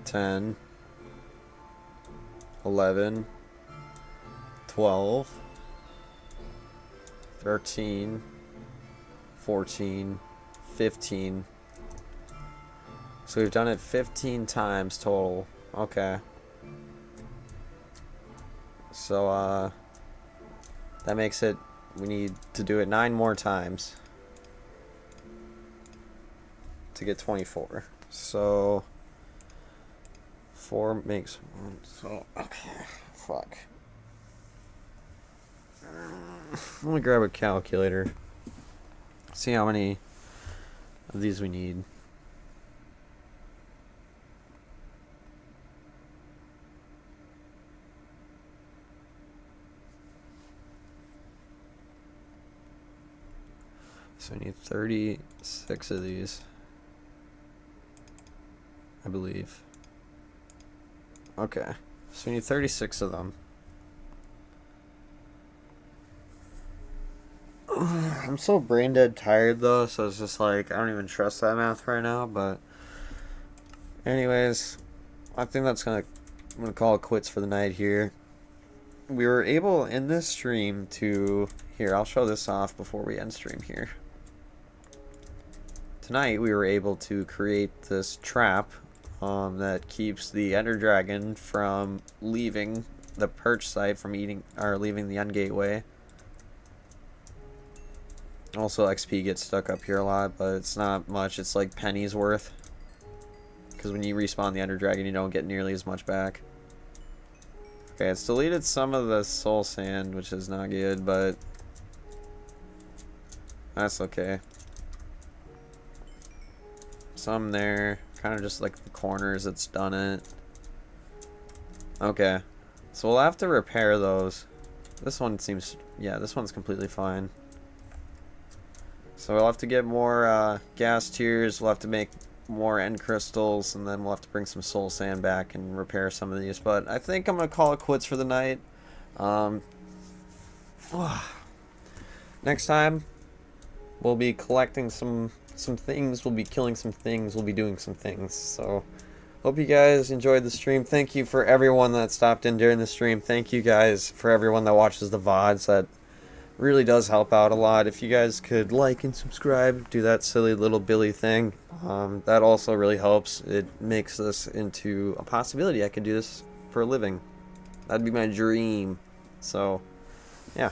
10, 11, 12, 13, 14, 15. So we've done it 15 times total. Okay. So, that makes it, we need to do it 9 more times to get 24. So, 4 makes 1. So, okay. Fuck. I'm gonna grab a calculator. See how many of these we need. So we need 36 of these, I believe. Okay, so we need 36 of them. I'm so brain dead tired though, so it's just like, I don't even trust that math right now, but anyways, I think I'm gonna call it quits for the night here. We were able in this stream to, here, I'll show this off before we end stream here. Tonight we were able to create this trap that keeps the Ender Dragon from leaving the perch site, from leaving the end gateway. Also, XP gets stuck up here a lot, but it's not much. It's like pennies worth, because when you respawn the Ender Dragon, you don't get nearly as much back. Okay, it's deleted some of the soul sand, which is not good, but that's okay. Some there, kind of just like the corners that's done it. Okay, so we'll have to repair those. This one seems, yeah, this one's completely fine. So we'll have to get more gas tiers, we'll have to make more end crystals, and then we'll have to bring some soul sand back and repair some of these. But I think I'm going to call it quits for the night. Next time, we'll be collecting some things, we'll be killing some things, we'll be doing some things. So, hope you guys enjoyed the stream. Thank you for everyone that stopped in during the stream. Thank you guys for everyone that watches the VODs. That really does help out a lot. If you guys could like and subscribe, do that silly little Billy thing. That also really helps. It makes this into a possibility. I could do this for a living. That'd be my dream. So, yeah.